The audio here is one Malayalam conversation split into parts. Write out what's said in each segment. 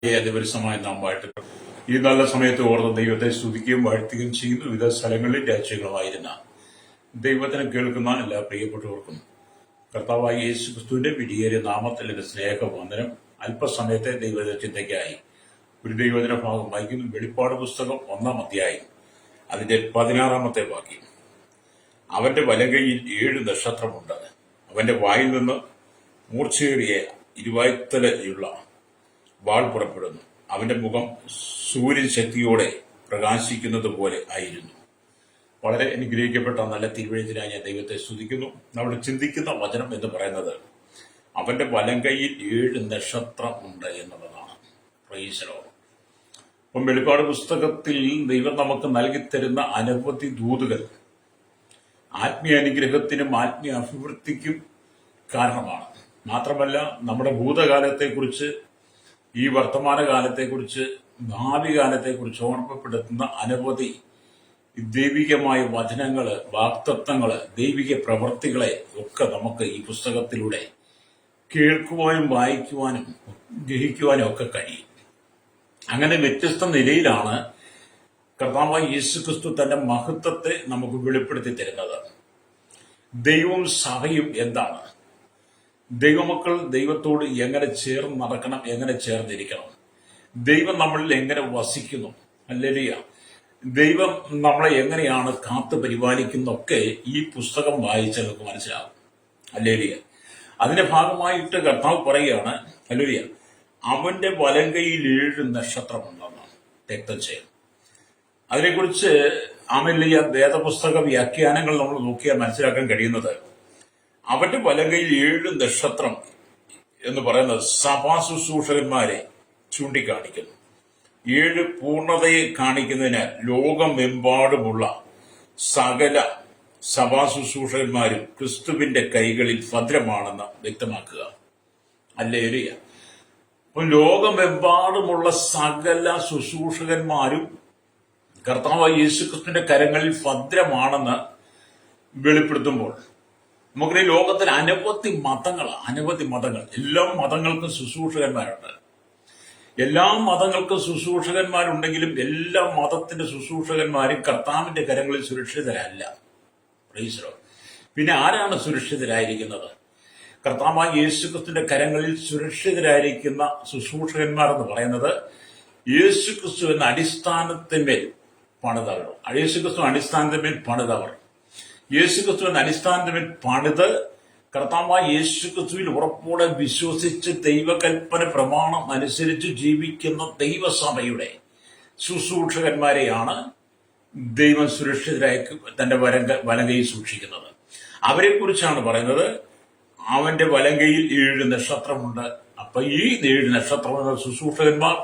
ദിവസമായി നാം വാഴ്ത്തുക. ഈ നല്ല സമയത്ത് ഓർത്ത് ദൈവത്തെ സ്തുതിക്കുകയും വാഴ്ത്തുകയും ചെയ്യുന്നു. വിവിധ സ്ഥലങ്ങളിൽ രാജ്യങ്ങളുമായിരുന്ന ദൈവത്തിനെ കേൾക്കുന്ന എല്ലാ പ്രിയപ്പെട്ടവർക്കും കർത്താവായ യേശു ക്രിസ്തുവിന്റെ വിടിയേറിയ നാമത്തിൽ എന്റെ സ്നേഹവന്ദനം. അല്പസമയത്തെ ദൈവത്തിന്റെ ചിന്തയ്ക്കായി ഒരു ദൈവദിന ഭാഗം വായിക്കുന്നു. വെളിപ്പാട് പുസ്തകം 1-ാം അധ്യായം അതിന്റെ 16-ാമത്തെ വാക്യം. അവന്റെ വലങ്കയിൽ 7 നക്ഷത്രമുണ്ട്. അവന്റെ വായിൽ നിന്ന് മൂർച്ചയേറിയ ഇരുവായ്ത്തലയുള്ള വാൾ പുറപ്പെടുന്നു. അവന്റെ മുഖം സൂര്യൻ ശക്തിയോടെ പ്രകാശിക്കുന്നത് പോലെ ആയിരുന്നു. വളരെ അനുഗ്രഹിക്കപ്പെട്ട നല്ല തിരുവഴുത്തിനായി ഞാൻ ദൈവത്തെ സ്തുതിക്കുന്നു. നമ്മൾ ചിന്തിക്കുന്ന വചനം എന്ന് പറയുന്നത് അവന്റെ വലങ്കയിൽ 7 നക്ഷത്രം ഉണ്ട് എന്നുള്ളതാണ്. Price the Lord. അപ്പം വെളിപ്പാട് പുസ്തകത്തിൽ ദൈവം നമുക്ക് നൽകിത്തരുന്ന അനവധി ദൂതുകൾ ആത്മീയ അനുഗ്രഹത്തിനും ആത്മീയ അഭിവൃദ്ധിക്കും കാരണമാണ്. മാത്രമല്ല, നമ്മുടെ ഭൂതകാലത്തെക്കുറിച്ച്, ഈ വർത്തമാനകാലത്തെക്കുറിച്ച്, ഭാവി കാലത്തെക്കുറിച്ച് ഓർമ്മപ്പെടുത്തുന്ന അനവധി ദൈവികമായ വചനങ്ങള്, വാഗ്ദത്തങ്ങള്, ദൈവിക പ്രവൃത്തികളെ ഒക്കെ നമുക്ക് ഈ പുസ്തകത്തിലൂടെ കേൾക്കുവാനും വായിക്കുവാനും ഗ്രഹിക്കുവാനും ഒക്കെ കഴിയും. അങ്ങനെ വ്യത്യസ്ത നിലയിലാണ് കർത്താവായ യേശുക്രിസ്തു തന്റെ മഹത്വത്തെ നമുക്ക് വെളിപ്പെടുത്തി തരുന്നത്. ദൈവവും സഭയും എന്താണ്? ദൈവമക്കൾ ദൈവത്തോട് എങ്ങനെ ചേർന്ന് നടക്കണം, എങ്ങനെ ചേർന്നിരിക്കണം, ദൈവം നമ്മളിൽ എങ്ങനെ വസിക്കുന്നു, ഹല്ലേലൂയ, ദൈവം നമ്മളെ എങ്ങനെയാണ് കാത്തു പരിപാലിക്കുന്നൊക്കെ ഈ പുസ്തകം വായിച്ചാൽ നമുക്ക് മനസ്സിലാകും. ഹല്ലേലൂയ. അതിന്റെ ഭാഗമായിട്ട് കർത്താവ് പറയുകയാണ്, ഹല്ലേലൂയ, അവന്റെ വലങ്കയിൽ 7 നക്ഷത്രമുണ്ടെന്ന് വ്യക്തം ചെയ്യും. അതിനെക്കുറിച്ച് ആമേലിയ വേദപുസ്തക വ്യാഖ്യാനങ്ങൾ നമ്മൾ നോക്കിയാൽ മനസ്സിലാക്കാൻ കഴിയുന്നത്, അവന്റെ വലങ്കയിൽ 7 നക്ഷത്രം എന്ന് പറയുന്നത് സഭാ ശുശ്രൂഷകന്മാരെ ചൂണ്ടിക്കാണിക്കുന്നു. 7 പൂർണ്ണതയെ കാണിക്കുന്നതിന് ലോകമെമ്പാടുമുള്ള സകല സഭാ ശുശ്രൂഷകന്മാരും ക്രിസ്തുവിന്റെ കൈകളിൽ ഭദ്രമാണെന്ന് വ്യക്തമാക്കുക. ഹല്ലേലൂയ. അപ്പൊ ലോകമെമ്പാടുമുള്ള സകല ശുശ്രൂഷകന്മാരും കർത്താവായ യേശുക്രിസ്തുവിന്റെ കരങ്ങളിൽ ഭദ്രമാണെന്ന് വെളിപ്പെടുത്തുമ്പോൾ നമുക്ക് ഈ ലോകത്തിൽ അനവധി മതങ്ങൾ, എല്ലാ മതങ്ങൾക്കും ശുശ്രൂഷകന്മാരുണ്ട്. എല്ലാ മതങ്ങൾക്കും ശുശ്രൂഷകന്മാരുണ്ടെങ്കിലും എല്ലാ മതത്തിന്റെ ശുശ്രൂഷകന്മാരും കർത്താവിന്റെ കരങ്ങളിൽ സുരക്ഷിതരല്ല. Price the Lord. പിന്നെ ആരാണ് സുരക്ഷിതരായിരിക്കുന്നത്? കർത്താവായ യേശുക്രിസ്തുവിന്റെ കരങ്ങളിൽ സുരക്ഷിതരായിരിക്കുന്ന ശുശ്രൂഷകന്മാർ എന്ന് പറയുന്നത് യേശുക്രിസ്തു എന്ന അടിസ്ഥാനത്തിന്മേൽ പണിതവർ. യേശുക്രിസ്തു അടിസ്ഥാനത്തിന്മേൽ പണിതവർ. യേശുക്രിസ്തു എന്ന അടിസ്ഥാനത്തിന്മേൽ പണിത് കർത്താവായ യേശുക്രിസ്തുവിൽ ഉറപ്പോടെ വിശ്വസിച്ച് ദൈവകൽപ്പന പ്രമാണം അനുസരിച്ച് ജീവിക്കുന്ന ദൈവസഭയുടെ ശുശ്രൂഷകന്മാരെയാണ് ദൈവം സുരക്ഷിതരായി തന്റെ വലങ്കയിൽ സൂക്ഷിക്കുന്നത്. അവരെ കുറിച്ചാണ് പറയുന്നത്, അവന്റെ വലങ്കയിൽ 7 നക്ഷത്രമുണ്ട്. അപ്പൊ ഈ 7 നക്ഷത്രമുള്ള ശുശ്രൂഷകന്മാർ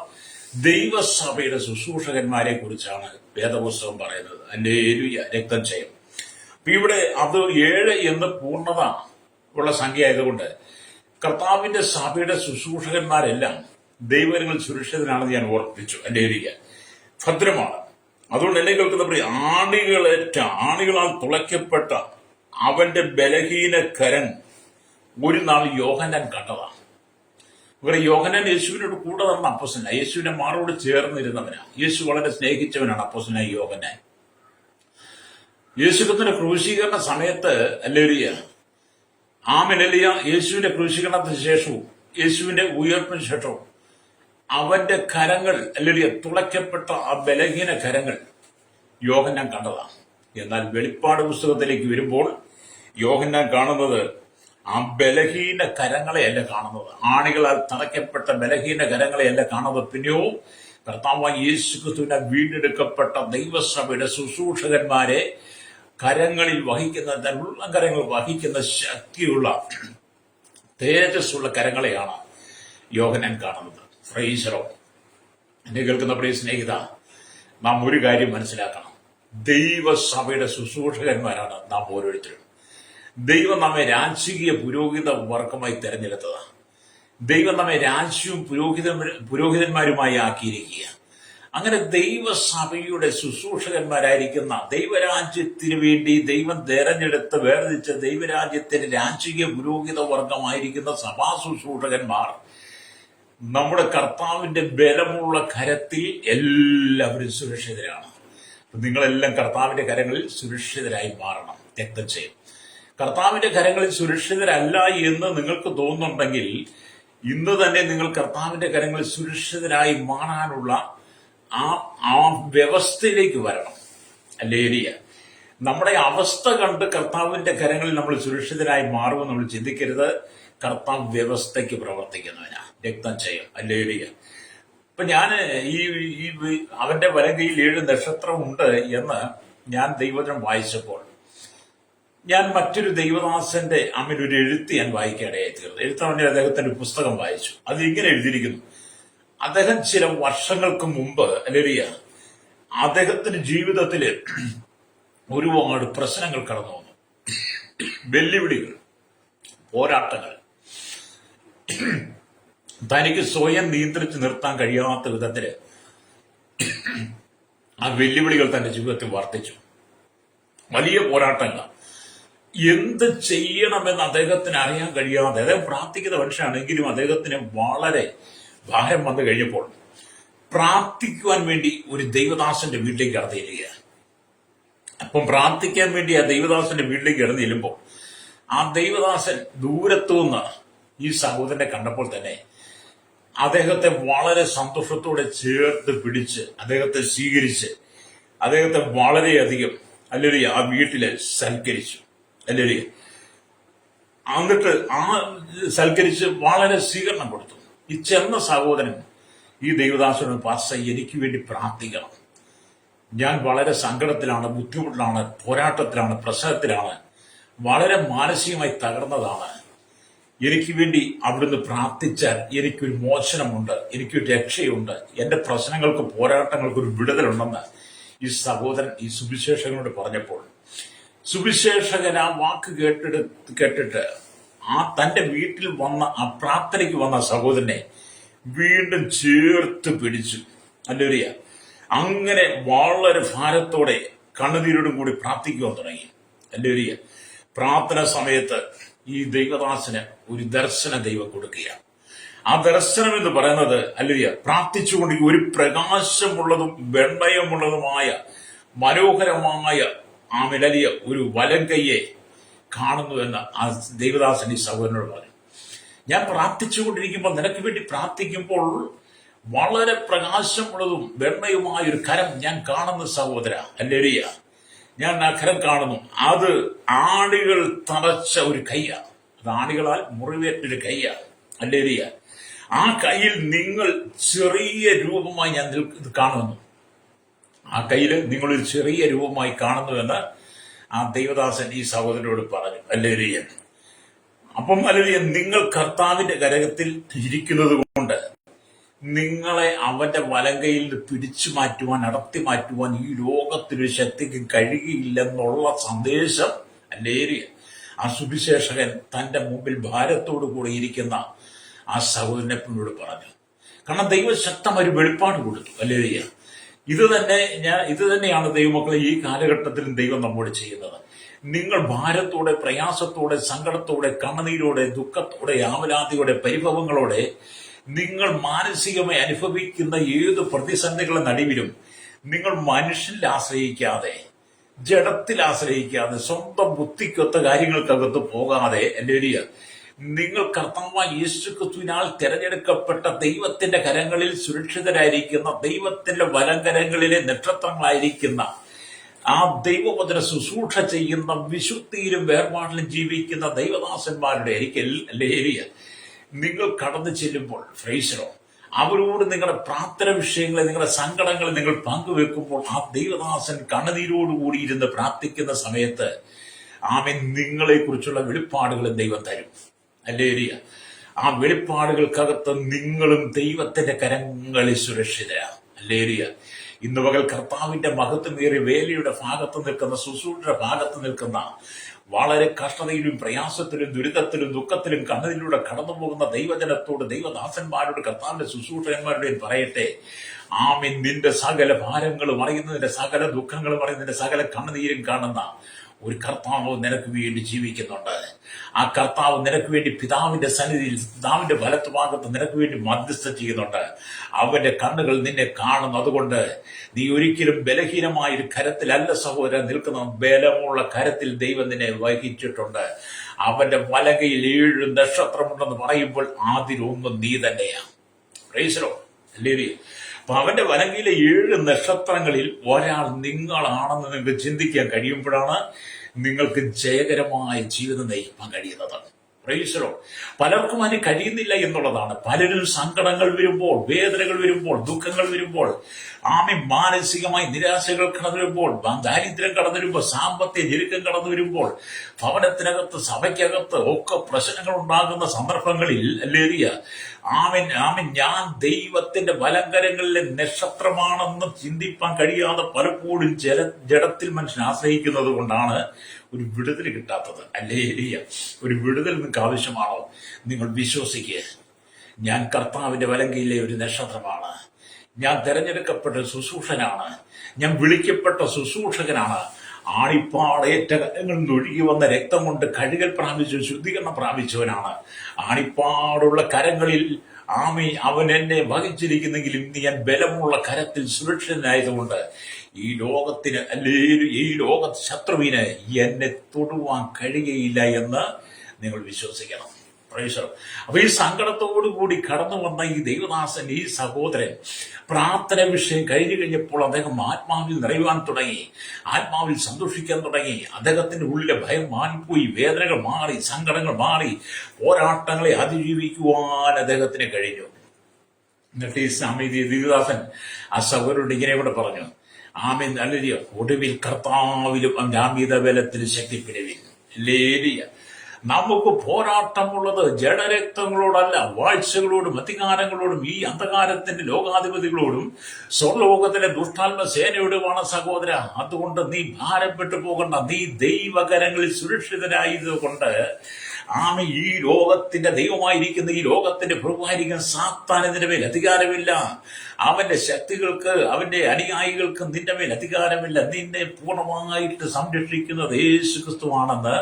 ദൈവസഭയുടെ ശുശ്രൂഷകന്മാരെ കുറിച്ചാണ് വേദപുസ്തകം പറയുന്നത്. ഹല്ലേലൂയ, രക്തം ചെയ്യും. അപ്പൊ ഇവിടെ അത് 7 എന്ന് പൂർണ്ണത ഉള്ള സംഖ്യ ആയതുകൊണ്ട് കർത്താവിന്റെ സഭയുടെ ശുശ്രൂഷകന്മാരെല്ലാം ദൈവങ്ങൾ സുരക്ഷിതനാണെന്ന് ഞാൻ ഓർപ്പിച്ചു. ഹല്ലേലൂയ, ഭദ്രമാണ്. അതുകൊണ്ട് എന്നെ കേൾക്കുന്ന ആണികളാൽ തുളയ്ക്കപ്പെട്ട അവന്റെ ബലഹീന കരൻ ഒരു നാൾ യോഹന്നാൻ കണ്ടതാണ്. ഇവിടെ യോഹന്നാൻ യേശുവിനോട് കൂടെ നടന്ന അപ്പോസ്തലനാണ്. യേശുവിന്റെ മാറോട് ചേർന്നിരുന്നവനാണ്. യേശു വളരെ സ്നേഹിച്ചവനാണ് അപ്പോസ്തലനായ യോഹന്നാൻ. യേശുക്രിസ്തുവിന്റെ ക്രൂശീകരണ സമയത്ത്, ഹല്ലേലൂയ, ആമേൻ, യേശുവിന്റെ ക്രൂശീകരണത്തിന് ശേഷവും യേശുവിന്റെ ഉയർപ്പിന് ശേഷവും അവന്റെ കരങ്ങൾ, ഹല്ലേലൂയ, തുളയ്ക്കപ്പെട്ട ആ ബലഹീന കരങ്ങൾ യോഹന്നാൻ കണ്ടതാണ്. എന്നാൽ വെളിപ്പാട് പുസ്തകത്തിലേക്ക് വരുമ്പോൾ യോഹന്നാൻ കാണുന്നത് ആ ബലഹീന കരങ്ങളെയല്ല കാണുന്നത്, ആണികളാൽ തറയ്ക്കപ്പെട്ട ബലഹീന കരങ്ങളെയല്ല കാണുന്നത്. പിന്നെയോ കർത്താവായ യേശുക്രിസ്തുവിനെ വീണ്ടെടുക്കപ്പെട്ട ദൈവസഭയുടെ ശുശ്രൂഷകന്മാരെ കരങ്ങളിൽ വഹിക്കുന്ന, ഉള്ളം കരങ്ങൾ വഹിക്കുന്ന ശക്തിയുള്ള തേജസ്സുള്ള കരങ്ങളെയാണ് യോഹന്നാൻ കാണുന്നത്. Price the Lord. എന്നെ കേൾക്കുന്ന പ്രിയ സ്നേഹിത, നാം ഒരു കാര്യം മനസ്സിലാക്കണം. ദൈവസഭയുടെ ശുശ്രൂഷകന്മാരാണ് നാം ഓരോരുത്തരും. ദൈവം നമ്മെ രാജകീയ പുരോഹിത വർഗമായി തെരഞ്ഞെടുത്തതാണ്. ദൈവം നമ്മെ രാജ്യവും പുരോഹിതന്മാരുമായി ആക്കിയിരിക്കുക. അങ്ങനെ ദൈവസഭയുടെ ശുശ്രൂഷകന്മാരായിരിക്കുന്ന, ദൈവരാജ്യത്തിന് വേണ്ടി ദൈവം തെരഞ്ഞെടുത്ത് വേർതിരിച്ച ദൈവരാജ്യത്തിന്റെ രാജകീയ പുരോഹിത വർഗമായിരിക്കുന്ന സഭാ ശുശ്രൂഷകന്മാർ നമ്മുടെ കർത്താവിന്റെ ബലമുള്ള കരത്തിൽ എല്ലാവരും സുരക്ഷിതരാണ്. നിങ്ങളെല്ലാം കർത്താവിന്റെ കരങ്ങളിൽ സുരക്ഷിതരായി മാറണം. രക്തം ചെയ്യും. കർത്താവിന്റെ കരങ്ങളിൽ സുരക്ഷിതരല്ല എന്ന് നിങ്ങൾക്ക് തോന്നുന്നുണ്ടെങ്കിൽ ഇന്ന് തന്നെ നിങ്ങൾ കർത്താവിന്റെ കരങ്ങളിൽ സുരക്ഷിതരായി മാറാനുള്ള ആ വ്യവസ്ഥയിലേക്ക് വരണം. ഹല്ലേലൂയ. നമ്മുടെ അവസ്ഥ കണ്ട് കർത്താവിന്റെ കരങ്ങളിൽ നമ്മൾ സുരക്ഷിതരായി മാറുമെന്ന് നമ്മൾ ചിന്തിക്കരുത്. കർത്താവ് വ്യവസ്ഥയ്ക്ക് പ്രവർത്തിക്കുന്നവനാ. രക്തം ചെയ്യും. ഹല്ലേലൂയ. ഇപ്പൊ ഞാൻ ഈ അവന്റെ വലങ്കയിൽ 7 നക്ഷത്രമുണ്ട് എന്ന് ഞാൻ ദൈവവചനം വായിച്ചപ്പോൾ ഞാൻ മറ്റൊരു ദൈവദാസന്റെ ഒരു എഴുത്ത് ഞാൻ വായിക്കാനിടയായി തീർന്നു. എഴുത്താണെങ്കിൽ അദ്ദേഹത്തിന്റെ ഒരു പുസ്തകം വായിച്ചു. അത് ഇങ്ങനെ എഴുതിയിരിക്കുന്നു. അദ്ദേഹം ചില വർഷങ്ങൾക്ക് മുമ്പ് ഹല്ലേലൂയ അദ്ദേഹത്തിന്റെ ജീവിതത്തില് ഒരുപാട് പ്രശ്നങ്ങൾ കടന്നു വന്നു. വെല്ലുവിളികൾ, പോരാട്ടങ്ങൾ, തനിക്ക് സ്വയം നിയന്ത്രിച്ച് നിർത്താൻ കഴിയാത്ത വിധത്തില് ആ വെല്ലുവിളികൾ തന്റെ ജീവിതത്തിൽ വർദ്ധിച്ചു. വലിയ പോരാട്ടങ്ങൾ. എന്ത് ചെയ്യണമെന്ന് അദ്ദേഹത്തിന് അറിയാൻ കഴിയാതെ, അദ്ദേഹം പ്രാർത്ഥിക്കുന്ന മനുഷ്യനാണെങ്കിലും അദ്ദേഹത്തിന് വളരെ ഭാരം വന്നു കഴിഞ്ഞപ്പോൾ പ്രാർത്ഥിക്കുവാൻ വേണ്ടി ഒരു ദൈവദാസന്റെ വീട്ടിലേക്ക് കടന്നു ചെല്ലുക. അപ്പം പ്രാർത്ഥിക്കാൻ വേണ്ടി ആ ദൈവദാസന്റെ വീട്ടിലേക്ക് കടന്നു ചെല്ലുമ്പോൾ ആ ദൈവദാസൻ ദൂരത്തുനിന്ന് ഈ സഹോദരനെ കണ്ടപ്പോൾ തന്നെ അദ്ദേഹത്തെ വളരെ സന്തോഷത്തോടെ ചേർത്ത് പിടിച്ച് അദ്ദേഹത്തെ സ്വീകരിച്ച് അദ്ദേഹത്തെ വളരെയധികം ഹല്ലേലൂയ ആ വീട്ടില് സൽക്കരിച്ചു. ഹല്ലേലൂയ. എന്നിട്ട് ആ സൽക്കരിച്ച് വളരെ സ്വീകരണം കൊടുത്തു. ഈ ചെന്ന സഹോദരൻ ഈ ദൈവദാസനോട്, പാസ്റ്റർ എനിക്ക് വേണ്ടി പ്രാർത്ഥിക്കണം, ഞാൻ വളരെ സങ്കടത്തിലാണ്, ബുദ്ധിമുട്ടിലാണ്, പോരാട്ടത്തിലാണ്, പ്രശ്നത്തിലാണ്, വളരെ മാനസികമായി തകർന്നതാണ്, എനിക്ക് വേണ്ടി അവിടുന്ന് പ്രാർത്ഥിച്ചാൽ എനിക്കൊരു മോചനമുണ്ട്, എനിക്കൊരു രക്ഷയുണ്ട്, എന്റെ പ്രശ്നങ്ങൾക്ക് പോരാട്ടങ്ങൾക്ക് ഒരു വിടുതലുണ്ടെന്ന് ഈ സഹോദരൻ ഈ സുവിശേഷകനോട് പറഞ്ഞപ്പോൾ സുവിശേഷകൻ ആ വാക്ക് കേട്ടിട്ട് ആ തന്റെ വീട്ടിൽ വന്ന ആ പ്രാർത്ഥനയ്ക്ക് വന്ന സഹോദരനെ വീണ്ടും ചേർത്ത് പിടിച്ചു. ഹല്ലേലൂയ. അങ്ങനെ വളരെ ഭാരത്തോടെ കണ്ണുനീരോടും കൂടി പ്രാർത്ഥിക്കുവാൻ തുടങ്ങി. ഹല്ലേലൂയ. പ്രാർത്ഥന സമയത്ത് ഈ ദൈവദാസന് ഒരു ദർശനം ദൈവം കൊടുക്കുകയാണ്. ആ ദർശനം എന്ന് പറയുന്നത് ഹല്ലേലൂയ പ്രാർത്ഥിച്ചുകൊണ്ട് ഒരു പ്രകാശമുള്ളതും വെണ്മയമുള്ളതുമായ മനോഹരമായ ആ വലിയ ഒരു വലങ്കയ്യെ കാണുന്നുവെന്ന് ആ ദൈവദാസൻ ഈ സഹോദരനോട് പറഞ്ഞു. ഞാൻ പ്രാർത്ഥിച്ചുകൊണ്ടിരിക്കുമ്പോൾ, നിനക്ക് വേണ്ടി പ്രാർത്ഥിക്കുമ്പോൾ വളരെ പ്രകാശമുള്ളതും വെണ്മയുമായ ഒരു കരം ഞാൻ കാണുന്ന സഹോദര. ഹല്ലേലൂയ. ഞാൻ ആ കരം കാണുന്നു. അത് ആണികൾ തറച്ച ഒരു കൈയാണ്. അത് ആണികളാൽ മുറിവേറ്റൊരു കൈയാണ്. ഹല്ലേലൂയ. ആ കയ്യിൽ നിങ്ങൾ ചെറിയ രൂപമായി ഞാൻ കാണുന്നു. ആ കയ്യില് നിങ്ങളൊരു ചെറിയ രൂപമായി കാണുന്നുവെന്ന് ആ ദൈവദാസൻ ഈ സഹോദരനോട് പറഞ്ഞു. ഹല്ലേലൂയ. അപ്പം ഹല്ലേലൂയ, നിങ്ങൾ കർത്താവിന്റെ കരത്തിൽ ഇരിക്കുന്നത് കൊണ്ട് നിങ്ങളെ അവന്റെ വലങ്കയിൽ നിന്ന് പിടിച്ചു മാറ്റുവാൻ, നടത്തി മാറ്റുവാൻ ഈ ലോകത്തിനൊരു ശക്തിക്ക് കഴിയുകയില്ലെന്നുള്ള സന്ദേശം ഹല്ലേലൂയ ആ സുവിശേഷകൻ തന്റെ മുമ്പിൽ ഭാരത്തോടു കൂടെ ഇരിക്കുന്ന ആ സഹോദരനെ പിന്നോട് പറഞ്ഞു. കാരണം ദൈവശക്തമായ ഒരു വെളിപ്പാട് കൊടുത്തു. ഹല്ലേലൂയ. ഇത് തന്നെയാണ് ദൈവമക്കളെ ഈ കാലഘട്ടത്തിലും ദൈവം നമ്മോട് ചെയ്യുന്നത്. നിങ്ങൾ ഭാരത്തോടെ, പ്രയാസത്തോടെ, സങ്കടത്തോടെ, കണ്ണുനീരോടെ, ദുഃഖത്തോടെ, ആവലാതിയോടെ, പരിഭവങ്ങളോടെ നിങ്ങൾ മാനസികമായി അനുഭവിക്കുന്ന ഏത് പ്രതിസന്ധികളുടെ നടുവിലും നിങ്ങൾ മനുഷ്യനിൽ ആശ്രയിക്കാതെ, ജഡത്തിൽ ആശ്രയിക്കാതെ, സ്വന്തം ബുദ്ധിക്കൊത്ത കാര്യങ്ങൾക്കകത്ത് പോകാതെ ഹല്ലേലൂയ നിങ്ങൾ കർത്താവായ യേശുക്രിസ്തുവിനാൽ തിരഞ്ഞെടുക്കപ്പെട്ട ദൈവത്തിന്റെ കരങ്ങളിൽ സുരക്ഷിതരായിരിക്കുന്ന, ദൈവത്തിന്റെ വലങ്കരങ്ങളിലെ നക്ഷത്രങ്ങളായിരിക്കുന്ന, ആ ദൈവവചന ശുശ്രൂഷ ചെയ്യുന്ന, വിശുദ്ധിയിലും വേർപാടിലും ജീവിക്കുന്ന ദൈവദാസന്മാരുടെ അരികിൽ ഹല്ലേലൂയ നിങ്ങൾ കടന്നു ചെല്ലുമ്പോൾ ഫ്രൈസറോ അവരോട് നിങ്ങളുടെ പ്രാർത്ഥന വിഷയങ്ങളെ, നിങ്ങളുടെ സങ്കടങ്ങളെ നിങ്ങൾ പങ്കുവെക്കുമ്പോൾ ആ ദൈവദാസൻ കണ്ണുനീരോടുകൂടി ഇരുന്ന് പ്രാർത്ഥിക്കുന്ന സമയത്ത് ആമേൻ നിങ്ങളെ കുറിച്ചുള്ള വെളിപ്പാടുകളും ദൈവം തരും. ഹല്ലേലൂയ. ആ വെളിപ്പാടുകൾക്കകത്ത് നിങ്ങളും ദൈവത്തിന്റെ കരങ്ങളിൽ സുരക്ഷിതരാണ്. ഹല്ലേലൂയ. ഇന്ന് പകൽ കർത്താവിന്റെ മഹത്വമേറിയ വേലയുടെ ഭാഗത്ത് നിൽക്കുന്ന, ശുശ്രൂഷയുടെ ഭാഗത്ത് നിൽക്കുന്ന, വളരെ കഷ്ടതയിലും പ്രയാസത്തിലും ദുരിതത്തിലും ദുഃഖത്തിലും കണ്ണതിലൂടെ കടന്നു പോകുന്ന ദൈവജനത്തോട്, ദൈവദാസന്മാരോട്, കർത്താവിന്റെ ശുശ്രൂഷകന്മാരുടെയും പറയട്ടെ, ആമേൻ നിന്റെ സകല ഭാരങ്ങളും അറിയുന്നതിന്റെ, സകല ദുഃഖങ്ങളും അറിയുന്നതിന്റെ, സകല കണ്ണുനീരും കാണുന്ന ഒരു കർത്താവ് നിനക്ക് വേണ്ടി ജീവിക്കുന്നുണ്ട്. ആ കർത്താവ് നിനക്ക് വേണ്ടി പിതാവിന്റെ സന്നിധിയിൽ, പിതാവിന്റെ വലത്തുഭാഗത്ത് നിനക്ക് വേണ്ടി മധ്യസ്ഥ ചെയ്യുന്നുണ്ട്. അവന്റെ കണ്ണുകൾ നിന്നെ കാണുന്നു. അതുകൊണ്ട് നീ ഒരിക്കലും ബലഹീനമായ ഒരു കരത്തിലല്ല സഹോദരൻ നിൽക്കുന്ന, ബലമുള്ള കരത്തിൽ ദൈവം നിന്നെ വഹിച്ചിട്ടുണ്ട്. അവന്റെ വലകയിൽ 7 നക്ഷത്രമുണ്ടെന്ന് പറയുമ്പോൾ അതിലൊന്നും നീ തന്നെയാണ്. പ്രൈസ് അല്ലേ? അപ്പൊ അവന്റെ വലങ്കയിലെ 7 നക്ഷത്രങ്ങളിൽ ഒരാൾ നിങ്ങളാണെന്ന് നിങ്ങൾക്ക് ചിന്തിക്കാൻ കഴിയുമ്പോഴാണ് നിങ്ങൾക്ക് ജയകരമായ ജീവിതം നയിക്കാൻ കഴിയുന്നത്. Praise Lord. പലർക്കും അതിന് കഴിയുന്നില്ല എന്നുള്ളതാണ്. പലരും സങ്കടങ്ങൾ വരുമ്പോൾ, വേദനകൾ വരുമ്പോൾ, ദുഃഖങ്ങൾ വരുമ്പോൾ, മാനസികമായി നിരാശകൾ കടന്നു വരുമ്പോൾ, ദാരിദ്ര്യം കടന്നു വരുമ്പോൾ, സാമ്പത്തിക ഞെരുക്കം കടന്നു വരുമ്പോൾ, ഭവനത്തിനകത്ത് സഭയ്ക്കകത്ത് ഒക്കെ പ്രശ്നങ്ങൾ ഉണ്ടാകുന്ന സന്ദർഭങ്ങളിൽ അല്ലേറിയ ഞാൻ ദൈവത്തിന്റെ വലങ്കരങ്ങളിലെ നക്ഷത്രമാണെന്ന് ചിന്തിപ്പാൻ കഴിയാതെ പലപ്പോഴും ജഡത്തിൽ മനുഷ്യൻ ആശ്രയിക്കുന്നത് കൊണ്ടാണ് ഒരു വിടുതൽ കിട്ടാത്തത്. അല്ലേലിയ, ഒരു വിടുതൽ നിങ്ങൾക്ക് ആവശ്യമാണോ? നിങ്ങൾ വിശ്വസിക്കുക. ഞാൻ കർത്താവിന്റെ വലങ്കയിലെ ഒരു നക്ഷത്രമാണ്. ഞാൻ തെരഞ്ഞെടുക്കപ്പെട്ട ശുശ്രൂഷനാണ്. ഞാൻ വിളിക്കപ്പെട്ട ശുശ്രൂഷകനാണ്. ആണിപ്പാടേറ്റ കരങ്ങളിൽ നിന്ന് ഒഴുകി വന്ന രക്തം കൊണ്ട് കഴുകൽ പ്രാപിച്ചു ശുദ്ധീകരണം പ്രാപിച്ചവനാണ്. ആണിപ്പാടുള്ള കരങ്ങളിൽ അവൻ എന്നെ വഹിച്ചിരിക്കുന്നെങ്കിലും ഇന്ന് ഞാൻ ബലമുള്ള കരത്തിൽ സുരക്ഷിതനായതുകൊണ്ട് ഈ ലോകത്തിന് അല്ലെങ്കിൽ ഈ ലോക ശത്രുവിന് എന്നെ തൊടുവാൻ കഴിയുകയില്ല എന്ന് നിങ്ങൾ വിശ്വസിക്കണം. അപ്പൊ ഈ സങ്കടത്തോടുകൂടി കടന്നു വന്ന ഈ ദൈവദാസൻ, ഈ സഹോദരൻ പ്രാർത്ഥന വിഷയം കഴിഞ്ഞപ്പോൾ അദ്ദേഹം ആത്മാവിൽ നിറയുവാൻ തുടങ്ങി, ആത്മാവിൽ സന്തോഷിക്കാൻ തുടങ്ങി. അദ്ദേഹത്തിന്റെ ഉള്ളിലെ ഭയം മാറിപ്പോയി, വേദനകൾ മാറി, സങ്കടങ്ങൾ മാറി, പോരാട്ടങ്ങളെ അതിജീവിക്കുവാൻ അദ്ദേഹത്തിന് കഴിഞ്ഞു. എന്നിട്ട് ഈ ദൈവദാസൻ ആ സഹോദരനോട് ഇങ്ങനെ ഇവിടെ പറഞ്ഞു, അല്ലരിയ ഒടുവിൽ കർത്താവിലും അവന്റെ അമിത ബലത്തിൽ ശക്തിപ്പെടുവിൻ. ലേലിയ, നമുക്ക് പോരാട്ടമുള്ളത് ജഡരക്തങ്ങളോടല്ല, വാഴ്ചകളോടും അധികാരങ്ങളോടും ഈ അന്ധകാരത്തിന്റെ ലോകാധിപതികളോടും സ്വർലോകത്തിലെ ദുഷ്ടാത്മ സേനയോടുമാണ് സഹോദര. അതുകൊണ്ട് നീ ഭാരപ്പെട്ടു പോകണ്ട. നീ ദൈവകരങ്ങളിൽ സുരക്ഷിതരായതുകൊണ്ട് ഈ ലോകത്തിന്റെ ദൈവമായിരിക്കുന്ന, ഈ ലോകത്തിന്റെ പ്രഭുവായിരിക്കുന്ന സാത്താനതിന്റെ മേൽ അധികാരമില്ല. അവന്റെ ശക്തികൾക്ക്, അവന്റെ അനുയായികൾക്ക് നിന്റെ മേൽ അധികാരമില്ല. നിന്നെ പൂർണ്ണമായിട്ട് സംരക്ഷിക്കുന്നത് യേശു ക്രിസ്തുവാണെന്ന്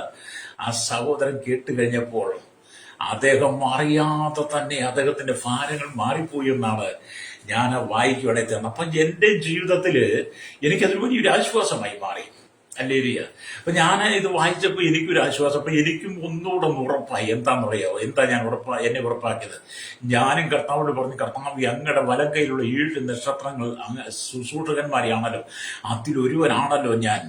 ആ സഹോദരൻ കേട്ട് കഴിഞ്ഞപ്പോൾ അദ്ദേഹം അറിയാതെ തന്നെ അദ്ദേഹത്തിന്റെ ഭാരങ്ങൾ മാറിപ്പോയി എന്നാണ് ഞാൻ വായിക്കുവാടെ തീർന്നത്. അപ്പൊ എന്റെ ജീവിതത്തില് എനിക്കതൊരു വലിയൊരു ആശ്വാസമായി മാറി. അല്ലേരിയ. അപ്പൊ ഞാൻ ഇത് വായിച്ചപ്പോ എനിക്കൊരു ആശ്വാസം. അപ്പൊ എനിക്കും ഒന്നുകൂടെ ഉറപ്പായി. എന്താണെന്നറിയാവോ? എന്താ ഞാൻ എന്നെ ഉറപ്പാക്കിയത്? ഞാനും കർത്താവോട് പറഞ്ഞു, കർത്താവ് അങ്ങയുടെ വലങ്കയിലുള്ള 7 നക്ഷത്രങ്ങൾ ശുശ്രൂഷകന്മാരെയാണല്ലോ, അതിലൊരുവനാണല്ലോ ഞാൻ.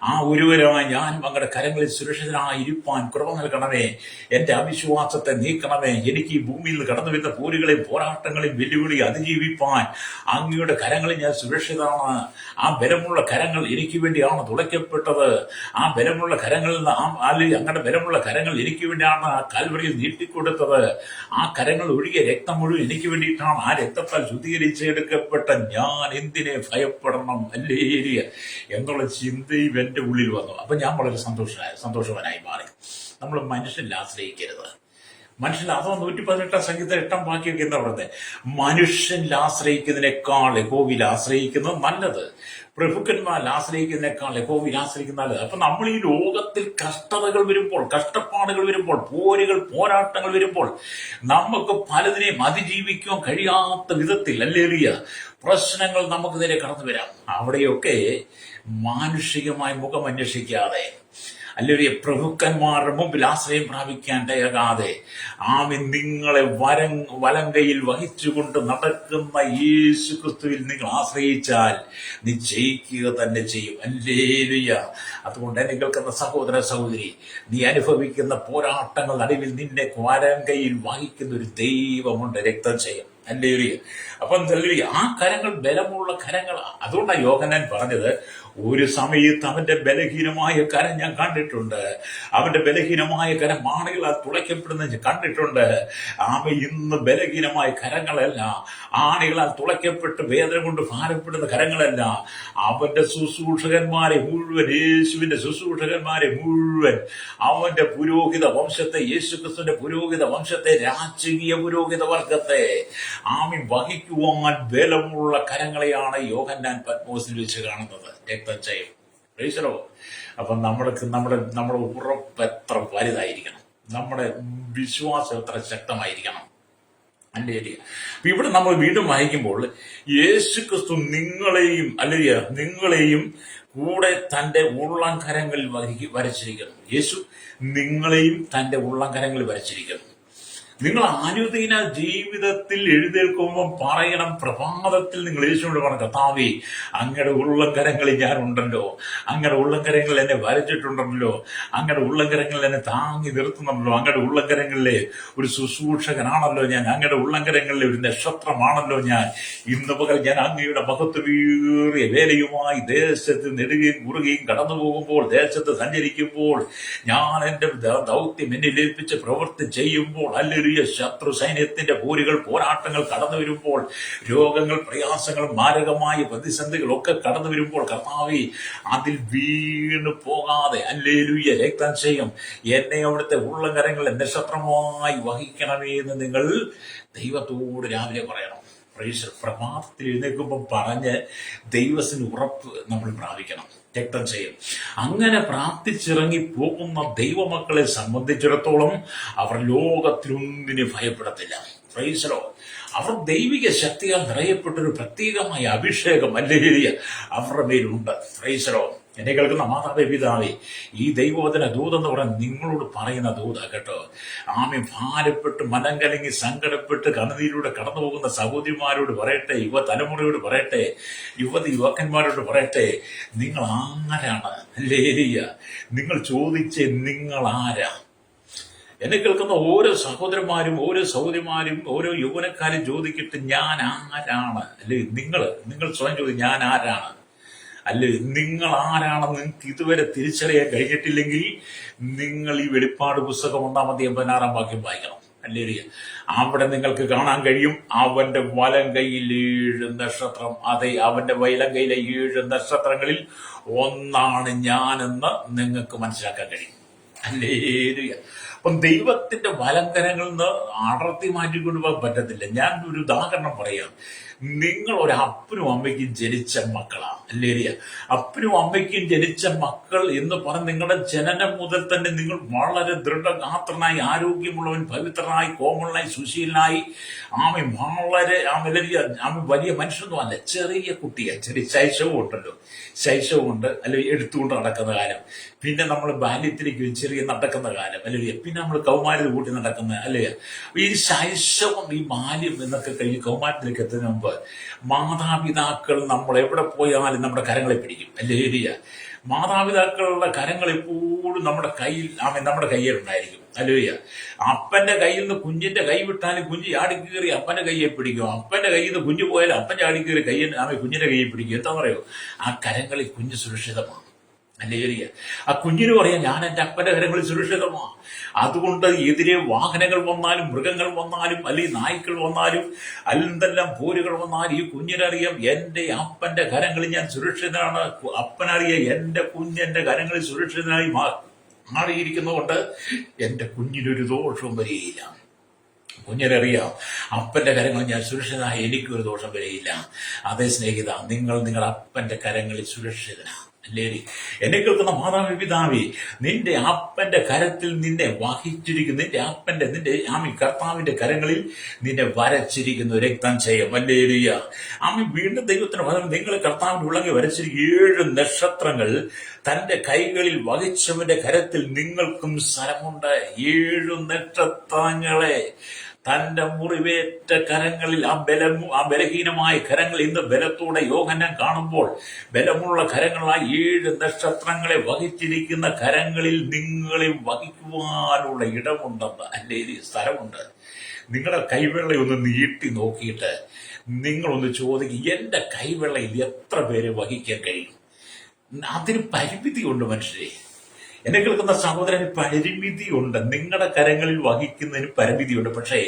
ആ ഒരുവരുമായി ഞാൻ അങ്ങയുടെ കരങ്ങളിൽ സുരക്ഷിതനായിരിക്കാൻ കൃപ നൽകണമേ. എന്റെ അവിശ്വാസത്തെ നീക്കണമേ. എനിക്ക് ഈ ഭൂമിയിൽ നിന്ന് കടന്നു വരുന്ന പോരുകളെയും പോരാട്ടങ്ങളെയും വെല്ലുവിളി അതിജീവിപ്പാൻ അങ്ങയുടെ കരങ്ങളിൽ ഞാൻ സുരക്ഷിതമാണ്. ആ ബലമുള്ള കരങ്ങൾ എനിക്ക് വേണ്ടിയാണ് തുളയ്ക്കപ്പെട്ടത്. ആ ബലമുള്ള കരങ്ങളിൽ അങ്ങയുടെ ബലമുള്ള കരങ്ങൾ എനിക്ക് വേണ്ടിയാണ് ആ കാൽവരിയിൽ നീട്ടിക്കൊടുത്തത്. ആ കരങ്ങൾ ഒഴുകിയ രക്തം മുഴുവൻ എനിക്ക് വേണ്ടിയിട്ടാണ്. ആ രക്തത്താൽ ശുദ്ധീകരിച്ചെടുക്കപ്പെട്ട ഞാൻ എന്തിനെ ഭയപ്പെടണം അല്ലേരിയ എന്നുള്ള ചിന്തയും എന്റെ ഉള്ളിൽ വന്നു. അപ്പൊ ഞാൻ വളരെ സന്തോഷവാനായി മാറി. നമ്മൾ മനുഷ്യനിൽ ആശ്രയിക്കരുത്. മനുഷ്യൻ, അതോ 118 സംഗീതം 8 വാക്യമൊക്കെ എന്താ പറയുന്നത്? മനുഷ്യനിൽ ആശ്രയിക്കുന്നതിനേക്കാൾ യഹോവയിൽ ആശ്രയിക്കുന്നത് നല്ലത്. പ്രഭുക്കന്മാരിൽ ആശ്രയിക്കുന്നതിനേക്കാൾ യഹോവയിൽ ആശ്രയിക്കുന്ന നല്ലത്. അപ്പൊ നമ്മൾ ഈ ലോകത്തിൽ കഷ്ടതകൾ വരുമ്പോൾ, കഷ്ടപ്പാടുകൾ വരുമ്പോൾ, പോരാട്ടങ്ങൾ വരുമ്പോൾ നമുക്ക് പലതിനെയും അതിജീവിക്കാൻ കഴിയാത്ത വിധത്തിൽ അല്ലേറിയ പ്രശ്നങ്ങൾ നമുക്ക് നേരെ കടന്നു വരാം. അവിടെയൊക്കെ മാനുഷികമായ മുഖം അന്വേഷിക്കാതെ, അല്ലെങ്കിൽ പ്രഭുക്കന്മാരുടെ മുമ്പിൽ ആശ്രയം പ്രാപിക്കാൻ തയ്യാറാതെ നിങ്ങളെ വലങ്കയിൽ വഹിച്ചുകൊണ്ട് നടക്കുന്ന യേശു ക്രിസ്തുവിൽ നിങ്ങൾ ആശ്രയിച്ചാൽ നീ ജയിക്കുക തന്നെ ചെയ്യും. ഹല്ലേലൂയ. അതുകൊണ്ട് എന്നെ കേൾക്കുന്ന സഹോദര സഹോദരി, നീ അനുഭവിക്കുന്ന പോരാട്ടങ്ങൾ നടുവിൽ നിന്നെ വലങ്കയിൽ വഹിക്കുന്ന ഒരു ദൈവമുണ്ട്. രക്തം ചെയ്യും. ഹല്ലേലൂയ. അപ്പം ആ കരങ്ങൾ ബലമുള്ള കരങ്ങൾ. അതുകൊണ്ടാണ് യോഹന്നാൻ പറഞ്ഞത്, ഒരു സമയത്ത് അവന്റെ ബലഹീനമായ കരം ഞാൻ കണ്ടിട്ടുണ്ട്. അവന്റെ ബലഹീനമായ കരം ആണികളാൽ തുളയ്ക്കപ്പെടുന്ന കണ്ടിട്ടുണ്ട്. ഇന്ന് ബലഹീനമായ കരങ്ങളല്ല, ആണികളാൽ തുളയ്ക്കപ്പെട്ട് വേദന കൊണ്ട് ഭാരപ്പെടുന്ന കരങ്ങളല്ല. അവന്റെ ശുശ്രൂഷകന്മാരെ മുഴുവൻ, യേശുവിന്റെ ശുശ്രൂഷകന്മാരെ മുഴുവൻ, അവന്റെ പുരോഹിത വംശത്തെ, യേശുക്രിസ്തുവിന്റെ പുരോഹിത വംശത്തെ, രാജകീയ പുരോഹിത വർഗത്തെ വഹിക്കുവാൻ ബലമുള്ള കരങ്ങളെയാണ് യോഹന്നാൻ പത്മോസിൽ വെച്ച് കാണുന്നത്. രക്തജയം. പ്രൈസലോ. അപ്പം നമ്മുടെ ഉറപ്പ് എത്ര വലുതായിരിക്കണം, നമ്മുടെ വിശ്വാസം എത്ര ശക്തമായിരിക്കണം. അല്ലേ? അപ്പൊ ഇവിടെ നമ്മൾ വീണ്ടും വായിക്കുമ്പോൾ യേശു ക്രിസ്തു നിങ്ങളെയും കൂടെ തന്റെ ഉള്ളംകരങ്ങളിൽ വരച്ചിരിക്കുന്നു. യേശു നിങ്ങളെയും തന്റെ ഉള്ളംകരങ്ങളിൽ വരച്ചിരിക്കുന്നു. നിങ്ങൾ അനുദിന ജീവിതത്തിൽ എഴുന്നേൽക്കുമ്പോൾ പറയണം, പ്രഭാതത്തിൽ നിങ്ങൾ യേശുവിനോട് പറഞ്ഞ, കർത്താവേ, അങ്ങയുടെ ഉള്ളംകരങ്ങളിൽ ഞാൻ ഉണ്ടല്ലോ, അങ്ങയുടെ ഉള്ളംകരങ്ങളിൽ എന്നെ വരച്ചിട്ടുണ്ടല്ലോ, അങ്ങയുടെ ഉള്ളംകരങ്ങളിൽ എന്നെ താങ്ങി നിർത്തുന്നുണ്ടല്ലോ, അങ്ങയുടെ ഉള്ളംകരങ്ങളിലെ ഒരു ശുശ്രൂഷകനാണല്ലോ ഞാൻ, അങ്ങയുടെ ഉള്ളംകരങ്ങളിലെ ഒരു നക്ഷത്രമാണല്ലോ ഞാൻ. ഇന്ന് പകൽ ഞാൻ അങ്ങയുടെ മഹത്വമേറിയ വേലയുമായി ദേശത്ത് നെടുകയും കുറുകയും കടന്നു പോകുമ്പോൾ, ദേശത്ത് സഞ്ചരിക്കുമ്പോൾ, ഞാൻ എന്റെ ദൗത്യം എന്നിൽ ഏൽപ്പിച്ച് പ്രവൃത്തി ചെയ്യുമ്പോൾ, അല്ലെങ്കിൽ ശത്രു സൈന്യത്തിന്റെ പോരാട്ടങ്ങൾ കടന്നു വരുമ്പോൾ, രോഗങ്ങൾ, പ്രയാസങ്ങൾ, മാരകമായ പ്രതിസന്ധികൾ ഒക്കെ കടന്നു വരുമ്പോൾ, കർത്താവേ, അതിൽ വീണു പോകാതെ ഹല്ലേലൂയ രക്തം ചെയ്യും എന്നെ അവിടുത്തെ ഉള്ളംകരങ്ങൾ നക്ഷത്രമായി വഹിക്കണമേ എന്ന് നിങ്ങൾ ദൈവത്തോട് രാവിലെ പറയണം. പ്രഭാതത്തിൽ എഴുന്നേൽക്കുമ്പോൾ പറഞ്ഞ് ദൈവത്തിന് ഉറപ്പ് നമ്മൾ പ്രാപിക്കണം, രക്തം ചെയ്യും. അങ്ങനെ പ്രാർത്ഥിച്ചിറങ്ങി പോകുന്ന ദൈവമക്കളെ സംബന്ധിച്ചിടത്തോളം അവർ ലോകത്തിലൊന്നിനും ഭയപ്പെടത്തില്ല. Praise the Lord. അവർ ദൈവിക ശക്തിയാൽ നിറയപ്പെട്ടൊരു പ്രത്യേകമായ അഭിഷേകം ഹല്ലേലൂയ അവരുടെ മേലുണ്ട്. Price the Lord. എന്നെ കേൾക്കുന്ന മാതാവേ, പിതാവേ, ഈ ദൈവവചന ദൂതെന്ന് പറയാൻ നിങ്ങളോട് പറയുന്ന ദൂത കേട്ടോ. ആമേ, ഭാരപ്പെട്ട് മനം കലങ്ങി സങ്കടപ്പെട്ട് കണ്ണുനീരിലൂടെ കടന്നു പോകുന്ന സഹോദരിമാരോട് പറയട്ടെ, യുവതലമുറയോട് പറയട്ടെ, യുവക്കന്മാരോട് പറയട്ടെ, നിങ്ങൾ ആരാണ്? ഹല്ലേലൂയ. നിങ്ങൾ ചോദിച്ചേ, നിങ്ങൾ ആരാ? എന്നെ കേൾക്കുന്ന ഓരോ സഹോദരന്മാരും ഓരോ സഹോദരിമാരും ഓരോ യൗവനക്കാരും ചോദിക്കട്ടെ, ഞാൻ ആരാണ്? അല്ലെ, നിങ്ങൾ സ്വയം ചോദിക്കും, ഞാൻ ആരാണ്? അല്ലെ, നിങ്ങൾ ആരാണെന്ന് നിങ്ങൾക്ക് ഇതുവരെ തിരിച്ചറിയാൻ കഴിഞ്ഞിട്ടില്ലെങ്കിൽ നിങ്ങൾ ഈ വെളിപ്പാട് പുസ്തകം 1-16 വാക്യം വായിക്കണം. ഹല്ലേലൂയ. അവിടെ നിങ്ങൾക്ക് കാണാൻ കഴിയും, അവന്റെ വലം കൈയിൽ 7 നക്ഷത്രം. അതെ, അവന്റെ വലം കൈയിലെ 7 നക്ഷത്രങ്ങളിൽ ഒന്നാണ് ഞാനെന്ന് നിങ്ങൾക്ക് മനസ്സിലാക്കാൻ കഴിയും. ഹല്ലേലൂയ. അപ്പം ദൈവത്തിന്റെ വലങ്കരങ്ങളിൽ നിന്ന് അടർത്തി മാറ്റിക്കൊണ്ടുപോകാൻ പറ്റത്തില്ല. ഞാൻ ഒരു ഉദാഹരണം പറയാം. നിങ്ങൾ ഒരു അപ്പനും അമ്മയ്ക്കും ജനിച്ച മക്കളാ. ഹല്ലേലൂയ. അപ്പനും അമ്മയ്ക്കും ജനിച്ച മക്കൾ എന്ന് പറഞ്ഞ് നിങ്ങളുടെ ജനനം മുതൽ തന്നെ നിങ്ങൾ വളരെ ദൃഢഗാത്രനായി, ആരോഗ്യമുള്ളവൻ, പവിത്രനായി, കോമളനായി, സുശീലനായി, വളരെ വലിയ മനുഷ്യനൊന്നും അല്ല, ചെറിയ കുട്ടിയാണ്. ചെറിയ ശൈശവം ഉണ്ടല്ലോ, ശൈശവമുണ്ട്, അല്ലെങ്കിൽ എടുത്തുകൊണ്ട് നടക്കുന്ന കാലം. പിന്നെ നമ്മൾ ബാല്യത്തിലേക്ക് ചെറിയ നടക്കുന്ന കാലം, അല്ലെങ്കിൽ പിന്നെ നമ്മൾ കൗമാരത്തിൽ കൂട്ടി നടക്കുന്ന, അല്ലേ? ഈ ശൈശവം, ഈ ബാല്യം എന്നൊക്കെ കഴിഞ്ഞ് കൗമാരത്തിലേക്ക് എത്തുന്നതിന് മുമ്പ് മാതാപിതാക്കൾ നമ്മൾ എവിടെ പോയാലും നമ്മുടെ കരങ്ങളെ പിടിക്കും. ഹല്ലേലൂയ. മാതാപിതാക്കളുടെ കരങ്ങൾ എപ്പോഴും നമ്മുടെ കയ്യിൽ ഉണ്ടായിരിക്കും. ഹല്ലേലൂയ. അപ്പന്റെ കയ്യിൽ നിന്ന് കുഞ്ഞിന്റെ കൈ വിട്ടാലും കുഞ്ഞ് ചാടിക്കേറി അപ്പന്റെ കയ്യെ പിടിക്കും. അപ്പന്റെ കയ്യിൽ നിന്ന് കുഞ്ഞു പോയാലും അപ്പൻ ചാടിക്കേറി കുഞ്ഞിന്റെ കയ്യെ പിടിക്കും. എന്താ പറയോ? ആ കരങ്ങളിൽ കുഞ്ഞ് സുരക്ഷിതമാണ്. ഹല്ലേലൂയ. ആ കുഞ്ഞിന് പറയാം, ഞാൻ എന്റെ അപ്പന്റെ കരങ്ങളിൽ സുരക്ഷിതമാണ്. അതുകൊണ്ട് എതിരെ വാഹനങ്ങൾ വന്നാലും, മൃഗങ്ങൾ വന്നാലും, അല്ലെങ്കിൽ നായ്ക്കൾ വന്നാലും, എന്തെല്ലാം പോരുകൾ വന്നാലും, ഈ കുഞ്ഞിനറിയാം എന്റെ അപ്പന്റെ കരങ്ങളിൽ ഞാൻ സുരക്ഷിതനാണ്. അപ്പനറിയാം എന്റെ കുഞ്ഞെന്റെ കരങ്ങളിൽ സുരക്ഷിതനായി മാറിയിരിക്കുന്നതുകൊണ്ട് എന്റെ കുഞ്ഞിനൊരു ദോഷവും വരികയില്ല. കുഞ്ഞിനറിയാം അപ്പന്റെ കരങ്ങളിൽ ഞാൻ സുരക്ഷിതനായി, എനിക്കൊരു ദോഷം വരികയില്ല. അതേ സ്നേഹിത, നിങ്ങളുടെ അപ്പന്റെ കരങ്ങളിൽ സുരക്ഷിതനാണ്. അല്ലേരി. എന്നെ കേൾക്കുന്ന മാതാവേ, പിതാവേ, നിന്റെ അപ്പന്റെ കരത്തിൽ നിന്നെ വഹിച്ചിരിക്കുന്നു. നിന്റെ കർത്താവിന്റെ കരങ്ങളിൽ നിന്നെ വരച്ചിരിക്കുന്നു. രക്തം ചെയ്യും. ഹല്ലേലൂയ. വീണ്ടും ദൈവത്തിന് പറഞ്ഞു, നിങ്ങൾ കർത്താവിന്റെ ഉള്ളങ്ങി വരച്ചിരിക്കുന്ന 7 നക്ഷത്രങ്ങൾ തന്റെ കൈകളിൽ വഹിച്ചവന്റെ കരത്തിൽ നിങ്ങൾക്കും സ്ഥലമുണ്ട്. 7 നക്ഷത്രങ്ങളെ തന്റെ മുറിവേറ്റ കരങ്ങളിൽ, ആ ബലഹീനമായ കരങ്ങൾ ഇന്ന് ബലത്തോടെ യോഹന്നാൻ കാണുമ്പോൾ ബലമുള്ള കരങ്ങളായി 7 നക്ഷത്രങ്ങളെ വഹിച്ചിരിക്കുന്ന കരങ്ങളിൽ നിങ്ങളെ വഹിക്കുവാനുള്ള ഇടമുണ്ടെന്ന്, അല്ലേ, സ്ഥലമുണ്ട്. നിങ്ങളുടെ കൈവെള്ളയൊന്ന് നീട്ടി നോക്കിയിട്ട് നിങ്ങളൊന്ന് ചോദിക്കും, എന്റെ കൈവെള്ളയിൽ എത്ര പേരെ വഹിക്കാൻ കഴിയും? അതിന് പരിമിതിയുണ്ട് മനുഷ്യരെ. എന്നെ കേൾക്കുന്ന സഹോദരന് പരിമിതിയുണ്ട്. നിങ്ങളുടെ കരങ്ങളിൽ വഹിക്കുന്നതിന് പരിമിതിയുണ്ട്. പക്ഷേ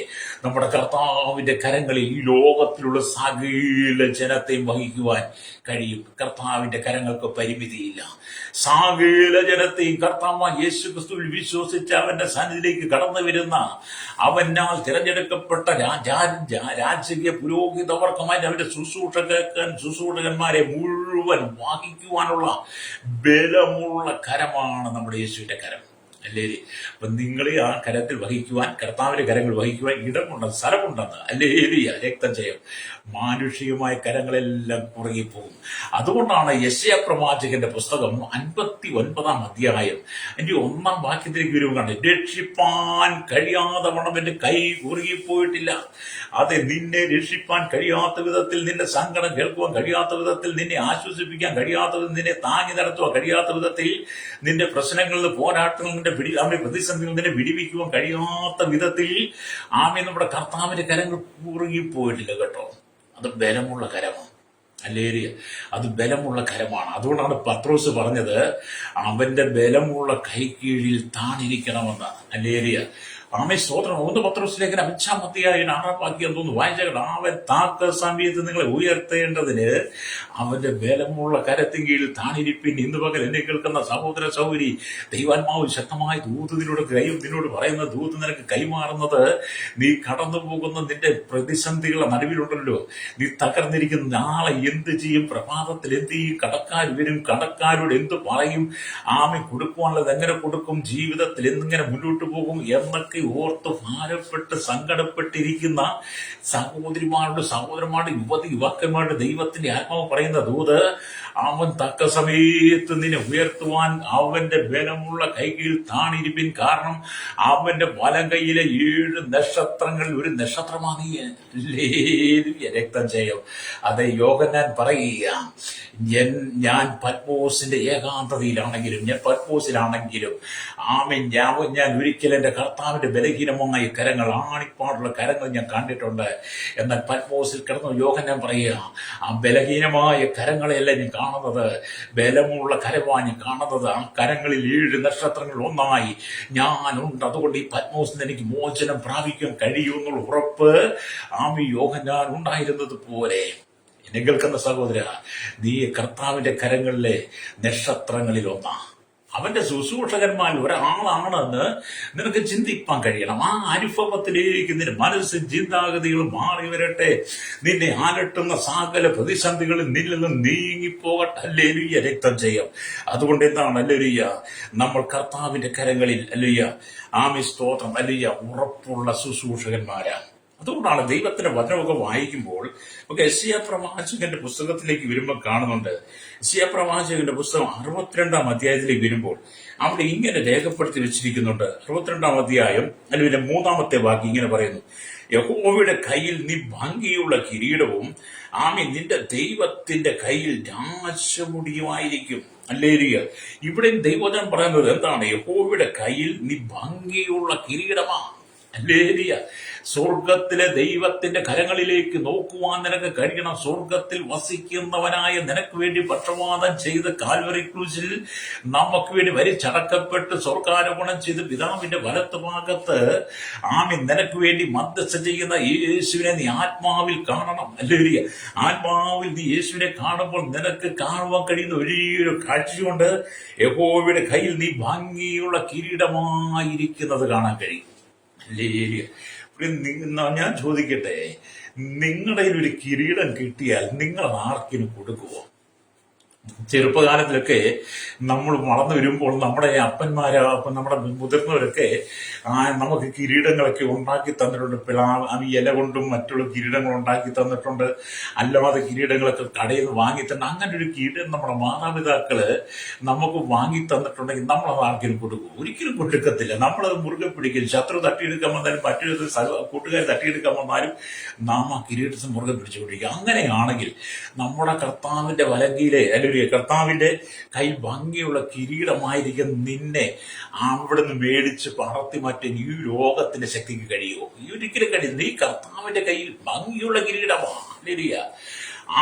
നമ്മുടെ കർത്താവിന്റെ കരങ്ങളിൽ ഈ ലോകത്തിലുള്ള സകല ജനത്തെയും വഹിക്കുവാൻ കഴിയും. കർത്താവിന്റെ കരങ്ങൾക്ക് പരിമിതിയില്ല. സകല ജനത്തെയും കർത്താവ് യേശു ക്രിസ്തുവിൽ വിശ്വസിച്ച് അവന്റെ സന്നിധിയിലേക്ക് കടന്നു വരുന്ന അവനാൽ തിരഞ്ഞെടുക്കപ്പെട്ട രാജകീയ പുരോഹിതവർഗമായി അവന്റെ ശുശ്രൂഷകന്മാരെ മുഴുവൻ വഹിക്കുവാനുള്ള ബലമുള്ള കരമാണ് നമ്മുടെ യേശുവിന്റെ കരം. അല്ലേ? അപ്പൊ നിങ്ങളെ ആ കരത്തിൽ വഹിക്കുവാൻ, കർത്താവിന്റെ കരങ്ങൾ വഹിക്കുവാൻ ഇടമുണ്ടെന്ന്, സ്ഥലമുണ്ടെന്ന്. അല്ലേ? രക്തം ചെയ്യും. മാനുഷികമായ കരങ്ങളെല്ലാം കുറുകിപ്പോകും. അതുകൊണ്ടാണ് യെശയ്യാ പ്രവാചകന്റെ പുസ്തകം 59-ാം അധ്യായം അതിന്റെ 1-ാം വാക്യത്തിലേക്ക് വരുമ്പോൾ, രക്ഷിപ്പാൻ കഴിയാതെ വണ്ണം എന്റെ കൈ കുറുകിപ്പോയിട്ടില്ല. അതെ, നിന്നെ രക്ഷിപ്പാൻ കഴിയാത്ത വിധത്തിൽ, നിന്റെ സങ്കടം കേൾക്കുവാൻ കഴിയാത്ത വിധത്തിൽ, നിന്നെ ആശ്വസിപ്പിക്കാൻ കഴിയാത്ത വിധത്തിൽ, നിന്നെ താങ്ങി നടത്തുവാൻ കഴിയാത്ത വിധത്തിൽ, നിന്റെ പ്രശ്നങ്ങളിൽ പോരാട്ടങ്ങളുടെ പ്രതിസന്ധികൾ നിന്നെ വിടിവിക്കുവാൻ കഴിയാത്ത വിധത്തിൽ നമ്മുടെ കർത്താവിന്റെ കരങ്ങൾ കുറുകിപ്പോയിട്ടില്ല കേട്ടോ. അത് ബലമുള്ള കരമാണ്. അല്ലേരിയ, അത് ബലമുള്ള കരമാണ്. അതുകൊണ്ടാണ് പത്രോസ് പറഞ്ഞത് അവന്റെ ബലമുള്ള കൈക്കീഴിൽ താണിരിക്കണമെന്ന്. അല്ലേരിയ, സ്തോത്രം. 1 പത്രോസ് ലേഖനം 5-ാം അധ്യായം 6-ാം വാക്യം തോന്നുന്നു വായിച്ചാൽ, അവൻ താക്ക സമയത്ത് നിങ്ങളെ ഉയർത്തേണ്ടതിന് അവന്റെ ബലമുള്ള കരത്തിൻ കീഴിൽ താണിരിപ്പിൻ. ഇന്ന് പകൽ എന്നെ കേൾക്കുന്ന സഹോദര സഹോദരി, ദൈവാത്മാവ് ശക്തമായ ദൂത് നിന്നോട് പറയുന്ന ദൂത് നിനക്ക് കൈമാറുന്നത്, നീ കടന്നു പോകുന്ന നിന്റെ പ്രതിസന്ധികളുടെ നടുവിലുണ്ടല്ലോ, നീ തകർന്നിരിക്കുന്ന നാളെ എന്ത് ചെയ്യും, പ്രഭാതത്തിൽ എന്ത് ചെയ്യും, കടക്കാർ വരും, കടക്കാരോട് എന്ത് പറയും, കൊടുക്കുവാനുള്ളത് എങ്ങനെ കൊടുക്കും, ജീവിതത്തിൽ എന്തിങ്ങനെ മുന്നോട്ട് പോകും എന്നൊക്കെ ഓർത്ത് ഭാരപ്പെട്ട് സങ്കടപ്പെട്ടിരിക്കുന്ന സഹോദരന്മാരുടെ യുവാക്കന്മാരുടെ ദൈവത്തിന്റെ ആത്മാവ് പറയുന്ന ദൂത്, അവൻ തക്ക സമയത്ത് നിന്നെ ഉയർത്തുവാൻ അവന്റെ ബലമുള്ള കൈകീഴിൽ താണിരിപ്പിൻ. കാരണം അവന്റെ വലം കൈയിലെ 7 നക്ഷത്രങ്ങളിൽ ഒരു നക്ഷത്രമാണ് രക്തം ചെയ്യും. അതെ, യോഹന്നാൻ പറയുക, ഞാൻ പത്മോസിന്റെ ഏകാന്തതയിലാണെങ്കിലും, ഞാൻ പത്മോസിലാണെങ്കിലും ഞാൻ ഒരിക്കലും എന്റെ കർത്താവിന്റെ ബലഹീനമായ കരങ്ങൾ, ആണിപ്പാടുള്ള കരങ്ങൾ ഞാൻ കണ്ടിട്ടുണ്ട്. എന്നാൽ പത്മോസിൽ കിടന്നു യോഹന്നാൻ പറയുക, ആ ബലഹീനമായ കരങ്ങളെയല്ല ഞാൻ കാണുന്നത്, ബലമുള്ള കരമാണ് ഞാൻ കാണുന്നത്. ആ കരങ്ങളിൽ 7 നക്ഷത്രങ്ങൾ ഒന്നായി ഞാനുണ്ട്. അതുകൊണ്ട് ഈ പത്മോസിന് എനിക്ക് മോചനം പ്രാപിക്കാൻ കഴിയുമെന്നുള്ള ഉറപ്പ് യോഹന്നാൻ ഉണ്ടായിരുന്നത് പോലെ എന്നെ കേൾക്കുന്ന സഹോദര, നീ കർത്താവിന്റെ കരങ്ങളിലെ നക്ഷത്രങ്ങളിൽ ഒന്നാ. അവന്റെ ശുശ്രൂഷകന്മാർ ഒരാളാണെന്ന് നിനക്ക് ചിന്തിപ്പാൻ കഴിയണം. ആ അനുഭവത്തിലേക്ക് നിന്റെ മനസ്സും ചിന്താഗതികളും മാറി വരട്ടെ. നിന്നെ ആലട്ടുന്ന സകല പ്രതിസന്ധികളും നിന്നിൽ നിന്ന് നീങ്ങിപ്പോകട്ടെ. ഹല്ലേലൂയ, രക്തം ചെയ്യാം. അതുകൊണ്ട് എന്താണ് ഹല്ലേലൂയ, നമ്മൾ കർത്താവിന്റെ കരങ്ങളിൽ സ്തോത്രം ഉറപ്പുള്ള ശുശ്രൂഷകന്മാരാണ്. അതുകൊണ്ടാണ് ദൈവത്തിന്റെ വചനമൊക്കെ വായിക്കുമ്പോൾ നമുക്ക് യെശയ്യാ പ്രവാചകന്റെ പുസ്തകത്തിലേക്ക് വരുമ്പോൾ കാണുന്നുണ്ട്. യെശയ്യാ പ്രവാചകന്റെ പുസ്തകം 62-ാം അധ്യായത്തിലേക്ക് വരുമ്പോൾ അവിടെ ഇങ്ങനെ രേഖപ്പെടുത്തി വെച്ചിരിക്കുന്നുണ്ട്. 62-ാം അധ്യായം അതിന്റെ 3-ാമത്തെ വാക്യം ഇങ്ങനെ പറയുന്നു, യഹോവയുടെ കയ്യിൽ നീ ഭംഗിയുള്ള കിരീടവും നിന്റെ ദൈവത്തിന്റെ കയ്യിൽ രാജമുടിയുമായിരിക്കും. ഹല്ലേലൂയ. ഇവിടെ ദൈവവചനം പറയുന്നത് എന്താണ്? യഹോവയുടെ കയ്യിൽ നീ ഭംഗിയുള്ള കിരീടമാ. ഹല്ലേലൂയ. സ്വർഗത്തിലെ ദൈവത്തിന്റെ കരങ്ങളിലേക്ക് നോക്കുവാൻ നിനക്ക് കഴിയണം. സ്വർഗത്തിൽ വസിക്കുന്നവനായ നിനക്ക് വേണ്ടി പക്ഷപാതം ചെയ്ത് കാൽവറി ക്രൂശിൽ നമുക്ക് വേണ്ടി വരിച്ചടക്കപ്പെട്ട് സ്വർഗാരോപണം ചെയ്ത് പിതാവിന്റെ വലത്ത് ഭാഗത്ത് നിനക്ക് വേണ്ടി മധ്യസ്ഥ ചെയ്യുന്ന യേശുവിനെ നീ ആത്മാവിൽ കാണണം. ഹല്ലേലൂയ. ആത്മാവിൽ നീ യേശുവിനെ കാണുമ്പോൾ നിനക്ക് കാണുവാൻ കഴിയുന്ന ഒരേയൊരു കാഴ്ചയുണ്ട്. യഹോവയുടെ കയ്യിൽ നീ ഭംഗിയുള്ള കിരീടമായിരിക്കുന്നത് കാണാൻ കഴിയും. ഹല്ലേലൂയ. ഞാൻ ചോദിക്കട്ടെ, നിങ്ങളുടെ ഒരു കിരീടം കിട്ടിയാൽ നിങ്ങൾ ആർക്കിനും കൊടുക്കുവോ? ചെറുപ്പകാലത്തിലൊക്കെ നമ്മൾ വളർന്നു വരുമ്പോൾ നമ്മുടെ നമ്മുടെ മുതിർന്നവരൊക്കെ നമുക്ക് കിരീടങ്ങളൊക്കെ ഉണ്ടാക്കി തന്നിട്ടുണ്ട്. ഇല കൊണ്ടും മറ്റുള്ള കിരീടങ്ങൾ ഉണ്ടാക്കി തന്നിട്ടുണ്ട്. അല്ലാതെ കിരീടങ്ങളൊക്കെ കടയിൽ നിന്ന് വാങ്ങി തന്നെ അങ്ങനെ ഒരു കിരീടം നമ്മുടെ മാതാപിതാക്കള് നമുക്ക് വാങ്ങി തന്നിട്ടുണ്ടെങ്കിൽ നമ്മളത് ആർക്കും കൊടുക്കും? ഒരിക്കലും കൊടുക്കത്തില്ല. നമ്മളത് മുറുകെ പിടിക്കും. ശത്രു തട്ടിയെടുക്കാൻ വന്നാലും മറ്റൊരു കൂട്ടുകാർ തട്ടിയെടുക്കാൻ വന്നാലും നാം ആ കിരീടത്തെ മുറുകെ പിടിച്ചു പിടിക്കും. അങ്ങനെയാണെങ്കിൽ നമ്മുടെ കർത്താവിന്റെ വലങ്കിയിലെ അല്ലെങ്കിൽ കർത്താവിന്റെ കൈ ഭംഗിയുള്ള കിരീടമായിരിക്കും നിന്നെ അവിടുന്ന് മേടിച്ച് പറത്തി മാറ്റാൻ ഈ ലോകത്തിന്റെ ശക്തിക്ക് കഴിയുമോ? ഈ ഒരിക്കലും കഴിയും. നീ കർത്താവിന്റെ കയ്യിൽ ഭംഗിയുള്ള കിരീടമാണ്.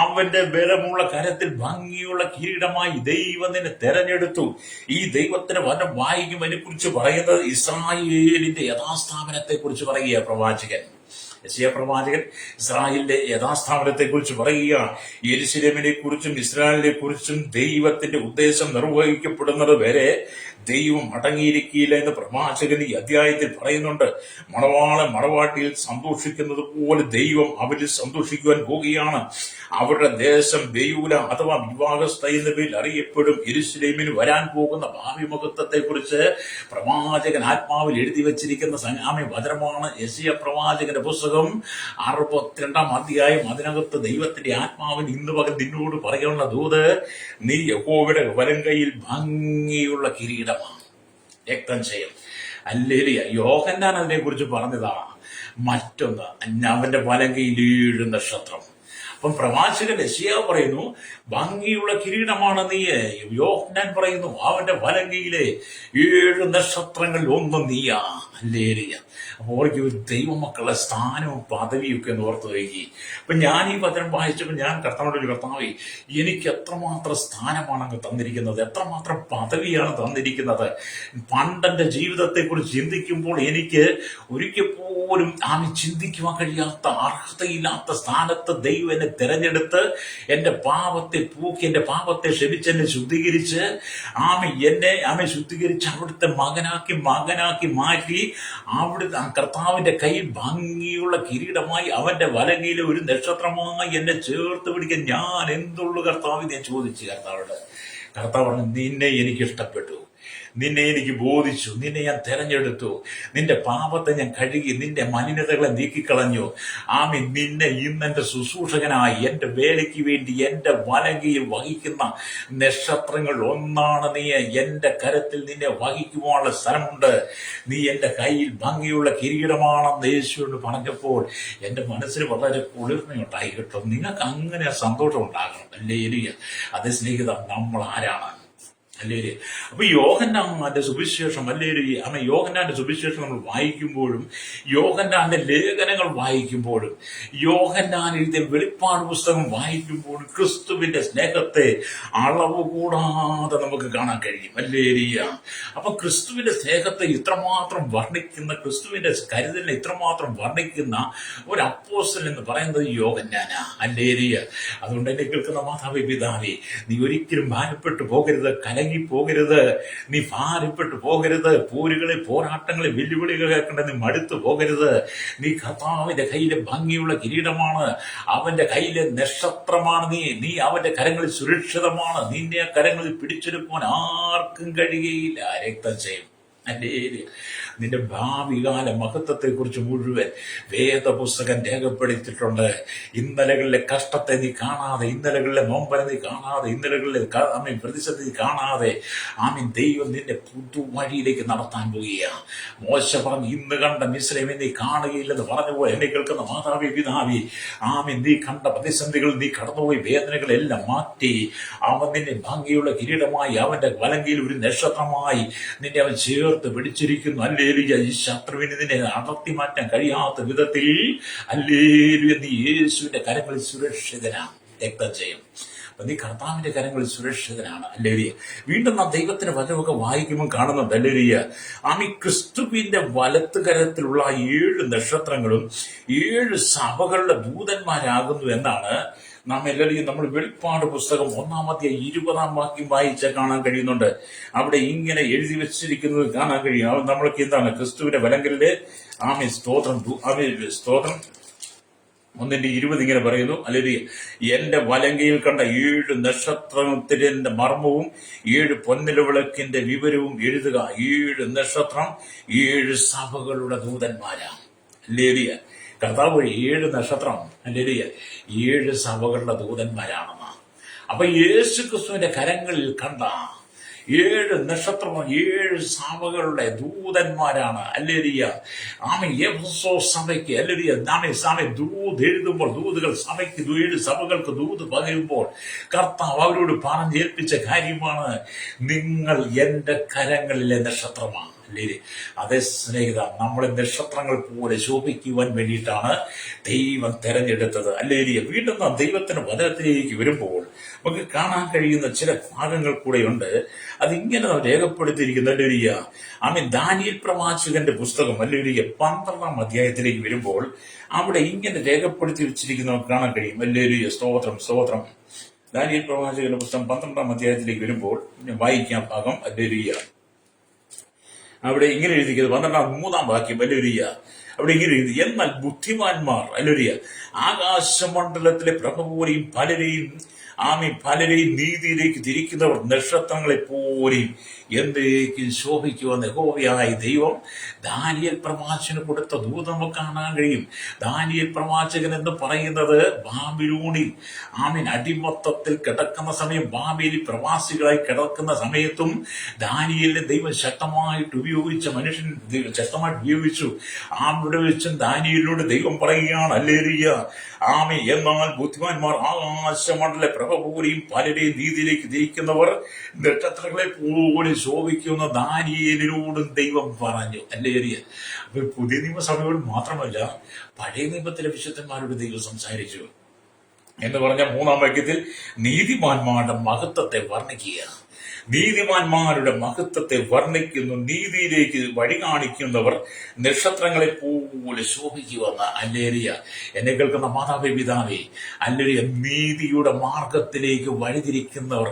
അവന്റെ ബലമുള്ള കരത്തിൽ ഭംഗിയുള്ള കിരീടമായി ദൈവം നിന്നെ തെരഞ്ഞെടുത്തു. ഈ ദൈവത്തിന്റെ വചനം വായിക്കും അതിനെ കുറിച്ച് പറയുന്നത് ഇസ്രായേലിന്റെ യഥാസ്ഥാപനത്തെ കുറിച്ച് പറയുക പ്രവാചകൻ. യെശയ്യാ പ്രവാചകൻ ഇസ്രായേലിന്റെ യഥാസ്ഥാപനത്തെ കുറിച്ച് പറയുക. യെരൂശലേമിനെ കുറിച്ചും ഇസ്രായേലിനെ കുറിച്ചും ദൈവത്തിന്റെ ഉദ്ദേശം നിർവഹിക്കപ്പെടുന്നത് വരെ ദൈവം അടങ്ങിയിരിക്കില്ല എന്ന് പ്രവാചകൻ ഈ അധ്യായത്തിൽ പറയുന്നുണ്ട്. മണവാളൻ മണവാട്ടിയിൽ സന്തോഷിക്കുന്നത് പോലെ ദൈവം അവരിൽ സന്തോഷിക്കുവാൻ പോവുകയാണ്. അവരുടെ ദേശം ബെയൂല അഥവാ വിവാഹസ്ഥ എന്ന പേരിൽ അറിയപ്പെടും. യെരൂശലേമിന് വരാൻ പോകുന്ന ഭാവി മഹത്വത്തെ കുറിച്ച് പ്രവാചകൻ ആത്മാവിൽ എഴുതി വച്ചിരിക്കുന്ന വചനമാണ് യെശയ്യാ പ്രവാചകന്റെ പുസ്തകം 62-ാം അധ്യായം. അതിനകത്ത് ദൈവത്തിന്റെ ആത്മാവിന് ഇന്ന് പകൽ നിന്നോട് പറയാനുള്ള ദൂത്, നീ യഹോവയുടെ വലങ്കയിൽ ഭംഗിയുള്ള കിരീടമാണ്, രക്തം ചെയ്യും. ഹല്ലേലൂയ. യോഹന്നാൻ അതിനെ കുറിച്ച് പറഞ്ഞതാ. മറ്റൊന്ന്, അവന്റെ വലങ്കയിൽ 7 നക്ഷത്രം. അപ്പം പ്രവാചകൻ യെശയ്യാ പറയുന്നു ഭംഗിയുള്ള കിരീടമാണ് നീ. യോഹന്നാൻ പറയുന്നു അവന്റെ വലങ്കയിലെ 7 നക്ഷത്രങ്ങൾ ഒന്നും നീയാ. ഹല്ലേലൂയ. അപ്പോൾ ദൈവമക്കളുടെ സ്ഥാനവും പദവിയും ഒക്കെ എന്ന് ഓർത്ത് വയ്ക്കി. അപ്പൊ ഞാൻ ഈ വചനം വായിച്ചപ്പോൾ ഞാൻ കർത്താവിനോട്, കർത്താവേ, എനിക്ക് എത്രമാത്രം സ്ഥാനമാണ് അങ്ങ് തന്നിരിക്കുന്നത്, എത്രമാത്രം പദവിയാണ് തന്നിരിക്കുന്നത്. പണ്ടെന്റെ ജീവിതത്തെ കുറിച്ച് ചിന്തിക്കുമ്പോൾ എനിക്ക് ഒരിക്കൽ പോലും ചിന്തിക്കുവാൻ കഴിയാത്ത, അർഹതയില്ലാത്ത സ്ഥാനത്ത് ദൈവം എന്നെ തിരഞ്ഞെടുത്ത് എന്റെ പാപത്തെ പൂക്കി, എന്റെ പാപത്തെ ക്ഷമിച്ച് എന്നെ ശുദ്ധീകരിച്ച് എന്നെ ശുദ്ധീകരിച്ച് അവിടുത്തെ മകനാക്കി മാറ്റി അവിടുത്തെ കർത്താവിന്റെ കയ്യിൽ ഭംഗിയുള്ള കിരീടമായി അവന്റെ വലങ്കയിലെ ഒരു നക്ഷത്രമായി എന്നെ ചേർത്ത് പിടിക്കാൻ ഞാൻ എന്തുള്ളൂ കർത്താവ് ഞാൻ ചോദിച്ചു. കർത്താവ് പറഞ്ഞു, നിന്നെ എനിക്ക് ഇഷ്ടപ്പെട്ടു, നിന്നെ എനിക്ക് ബോധിച്ചു, നിന്നെ ഞാൻ തെരഞ്ഞെടുത്തു, നിന്റെ പാപത്തെ ഞാൻ കഴുകി, നിന്റെ മലിനതകളെ നീക്കിക്കളഞ്ഞു. നിന്നെ ഇന്ന് എന്റെ ശുശ്രൂഷകനായി എന്റെ വേലയ്ക്ക് വേണ്ടി എന്റെ വലങ്കയിൽ വഹിക്കുന്ന നക്ഷത്രങ്ങൾ ഒന്നാണ് നീ. എന്റെ കരത്തിൽ നിന്നെ വഹിക്കുവാനുള്ള സ്ഥലമുണ്ട്. നീ എന്റെ കയ്യിൽ ഭംഗിയുള്ള കിരീടമാണെന്ന് യേശുവിനോട് പറഞ്ഞപ്പോൾ എന്റെ മനസ്സിന് വളരെ കുളിർമയുണ്ടായി കേട്ടോ. നിങ്ങൾക്ക് അങ്ങനെ സന്തോഷം ഉണ്ടാകണം. അല്ലേ? അതേ സ്നേഹിത, നമ്മൾ ആരാണ്? അല്ലേ? അപ്പൊ യോഹന്നാന്റെ സുവിശേഷം, യോഹന്നാന്റെ സുവിശേഷം നമ്മൾ വായിക്കുമ്പോഴും യോഹന്നാന്റെ ലേഖനങ്ങൾ വായിക്കുമ്പോഴും യോഹന്നാൻ എഴുതിയ വെളിപ്പാട് പുസ്തകം വായിക്കുമ്പോഴും ക്രിസ്തുവിന്റെ സ്നേഹത്തെ അളവ് കൂടാതെ നമുക്ക് കാണാൻ കഴിയും. അല്ലേ? അപ്പൊ ക്രിസ്തുവിന്റെ സ്നേഹത്തെ ഇത്രമാത്രം വർണ്ണിക്കുന്ന, ക്രിസ്തുവിന്റെ കരുതലിനെ ഇത്രമാത്രം വർണ്ണിക്കുന്ന ഒരു അപ്പോസ്തലൻ എന്ന് പറയുന്നത് യോഹന്നാനാ. അല്ലേ? അതുകൊണ്ട് എന്നെ കേൾക്കുന്ന മാതാവേ, പിതാവേ, നീ ഒരിക്കലും ഭാരപ്പെട്ടു പോകരുത്, പോകരുത്, നീ ഭാരപ്പെട്ടു പോകരുത്. പോരുകളെ, പോരാട്ടങ്ങളെ, വെല്ലുവിളികൾ കേൾക്കേണ്ട നീ മടുത്തു പോകരുത്. നീ കർത്താവിന്റെ കയ്യിലെ ഭംഗിയുള്ള കിരീടമാണ്, അവന്റെ കയ്യിലെ നക്ഷത്രമാണ് നീ അവന്റെ കരങ്ങളിൽ സുരക്ഷിതമാണ്. നിന്നെ ആ കരങ്ങളിൽ പിടിച്ചെടുക്കുവാൻ ആർക്കും കഴിയുകയില്ല. രക്തം ചെയ്യും. നിന്റെ ഭാവികാല മഹത്വത്തെ കുറിച്ച് മുഴുവൻ വേദപുസ്തകം രേഖപ്പെടുത്തിയിട്ടുണ്ട്. ഇന്നലകളിലെ കഷ്ടത്തെ നീ കാണാതെ, ഇന്നലകളിലെ നോമ്പല നീ കാണാതെ, ഇന്നലകളിലെ പ്രതിസന്ധി കാണാതെ ദൈവം നിന്നെ പുതുവഴിയിലേക്ക് നടത്താൻ പോവുകയാണ്. മോശ പറഞ്ഞു, ഇന്ന് കണ്ട മിസ്രൈമിനെ നീ കാണുകയില്ലെന്ന് പറഞ്ഞുപോലെ എന്നെ കേൾക്കുന്ന മാതാവേ, പിതാവേ, നീ കണ്ട പ്രതിസന്ധികൾ, നീ കടന്നുപോയി വേദനകളെല്ലാം മാറ്റി അവൻ നിന്നെ ഭംഗിയുള്ള കിരീടമായി അവന്റെ വലങ്കയിൽ ഒരു നക്ഷത്രമായി നിന്നെ അവൻ ചേർത്ത് പിടിച്ചിരിക്കുന്നു. അല്ലേലൂയ. ഈ ശത്രുവിന് നിന്നെ അടർത്തി മാറ്റാൻ കഴിയാത്ത വിധത്തിൽ അല്ലേലൂയ നീ യേശുവിന്റെ കരങ്ങളിൽ സുരക്ഷിതനാണ്. രക്തം ചെയ്യും. അപ്പൊ നീ കർത്താവിന്റെ കരങ്ങളിൽ സുരക്ഷിതനാണ്. അല്ലേലൂയ. വീണ്ടും ആ ദൈവത്തിന്റെ വചനമൊക്കെ വായിക്കുമ്പോൾ കാണുന്നുണ്ട്. അല്ലേലൂയ. ക്രിസ്തുവിന്റെ വലത്ത് കരത്തിലുള്ള 7 നക്ഷത്രങ്ങളും 7 സഭകളുടെ ദൂതന്മാരാകുന്നു എന്നാണ് നാം എല്ലാവരും നമ്മൾ വെളിപ്പാട് പുസ്തകം 1-ാം അധ്യായം 20-ാം വാക്യം വായിച്ചാൽ കാണാൻ കഴിയുന്നുണ്ട്. അവിടെ ഇങ്ങനെ എഴുതി വെച്ചിരിക്കുന്നത് കാണാൻ കഴിയും. നമ്മൾക്ക് എന്താണ്? ക്രിസ്തുവിന്റെ വലങ്കലിലെ സ്തോത്രം 1:20 ഇങ്ങനെ പറയുന്നു. അല്ലെങ്കിൽ എന്റെ വലങ്കയിൽ കണ്ട 7 നക്ഷത്രത്തിന്റെ മർമ്മവും 7 പൊന്നിലവിളക്കിന്റെ വിവരവും എഴുതുക. 7 നക്ഷത്രം 7 സഭകളുടെ ദൂതന്മാരാണ്. അല്ലേലിയ. കർത്താവ് 7 നക്ഷത്രം, അല്ലേലിയ, 7 സഭകളുടെ ദൂതന്മാരാണെന്ന്. അപ്പൊ യേശു ക്രിസ്തുവിന്റെ കരങ്ങളിൽ കണ്ട 7 നക്ഷത്രം 7 സഭകളുടെ ദൂതന്മാരാണ്. അല്ലേലിയ. എഫെസോ സഭയ്ക്ക്, അല്ലേലിയ, ദൂത് എഴുതുമ്പോൾ, ദൂതുകൾ സഭയ്ക്ക് 7 സഭകൾക്ക് ദൂത് പകരുമ്പോൾ കർത്താവ് അവരോട് പറഞ്ഞേൽപ്പിച്ച കാര്യമാണ്, നിങ്ങൾ എന്റെ കരങ്ങളിലെ നക്ഷത്രമാണ്. അല്ലേ? അതേ സ്നേഹിത, നമ്മളെ നക്ഷത്രങ്ങൾ പോലെ ശോഭിക്കുവാൻ വേണ്ടിയിട്ടാണ് ദൈവം തെരഞ്ഞെടുത്തത്. അല്ലേ? വീണ്ടും നാം ദൈവത്തിന്റെ വചനത്തിലേക്ക് വരുമ്പോൾ നമുക്ക് കാണാൻ കഴിയുന്ന ചില ഭാഗങ്ങൾ കൂടെയുണ്ട്. അതിങ്ങനെ നാം രേഖപ്പെടുത്തിയിരിക്കുന്നു. അല്ലേ? ദാനിയേൽ പ്രവാചകന്റെ പുസ്തകം അല്ലേ 12-ാം അധ്യായത്തിലേക്ക് വരുമ്പോൾ അവിടെ ഇങ്ങനെ രേഖപ്പെടുത്തി വെച്ചിരിക്കുന്ന നമുക്ക് കാണാൻ കഴിയും. അല്ലേ? സ്തോത്രം, സ്തോത്രം. ദാനിയേൽ പ്രവാചകന്റെ പുസ്തകം 12-ാം അധ്യായത്തിലേക്ക് വരുമ്പോൾ വായിക്കാം ഭാഗം. അല്ലേ? അവിടെ ഇങ്ങനെ എഴുതിക്കുന്നത് 12-ാം വാക്യം. അല്ലേ? അവിടെ ഇങ്ങനെ എഴുതി, എന്നാൽ ബുദ്ധിമാന്മാർ അല്ലേ ആകാശമണ്ഡലത്തിലെ പ്രഭ പോലെയും പലരെയും നീതിയിലേക്ക് തിരിക്കുന്നവർ നക്ഷത്രങ്ങളെ പോലെയും എന്നേക്കും ശോഭിക്കുമെന്ന് യഹോവയായ ദൈവം ദാനിയേൽ പ്രവാചകന് കൊടുത്ത ദൂത് നമുക്ക് കാണാൻ കഴിയും. ദാനിയേൽ പ്രവാചകൻ എന്ന് പറയുന്നത് ബാബിലോണിൽ അടിമത്തത്തിൽ കിടക്കുന്ന സമയം, ബാബേലിൽ പ്രവാസികളായി കിടക്കുന്ന സമയത്തും ദാനിയേലിനെ ദൈവം ശക്തമായിട്ട് ഉപയോഗിച്ച മനുഷ്യൻ ശക്തമായിട്ട് ഉപയോഗിച്ചു. അവിടെ വെച്ചും ദാനിയേലിനോട് ദൈവം പറയുകയാണ്, ഹല്ലേലൂയ, എന്നാൽ ബുദ്ധിമാന്മാർ ആകാശമണ്ഡല പ്രഭ പോലെയും പലരെയും നീതിയിലേക്ക് തിരിക്കുന്നവർ നക്ഷത്രങ്ങളെ പോലെ ശോഭിക്കുന്ന ദാനിയേലിനോടും ദൈവം പറഞ്ഞു. അല്ലേ? അപ്പൊ പുതിയ നിയമസഭയോട് മാത്രമല്ല, പഴയ നിയമത്തിലെ വിശുദ്ധന്മാരോട് ദൈവം സംസാരിച്ചു എന്ന് പറഞ്ഞ 3-ാം വാക്യത്തിൽ നീതിമാന്മാരുടെ മഹത്വത്തെ വർണ്ണിക്കുക. നീതിമാന്മാരുടെ മഹത്വത്തെ വർണ്ണിക്കുന്നു. നീതിയിലേക്ക് വഴി കാണിക്കുന്നവർ നക്ഷത്രങ്ങളെ പോലെ ശോഭിക്കുവെന്ന. അല്ലേലിയ. എന്നെ കേൾക്കുന്ന മാതാവേ, പിതാവേ, അല്ലേലിയ, നീതിയുടെ മാർഗത്തിലേക്ക് വഴിതിരിക്കുന്നവർ,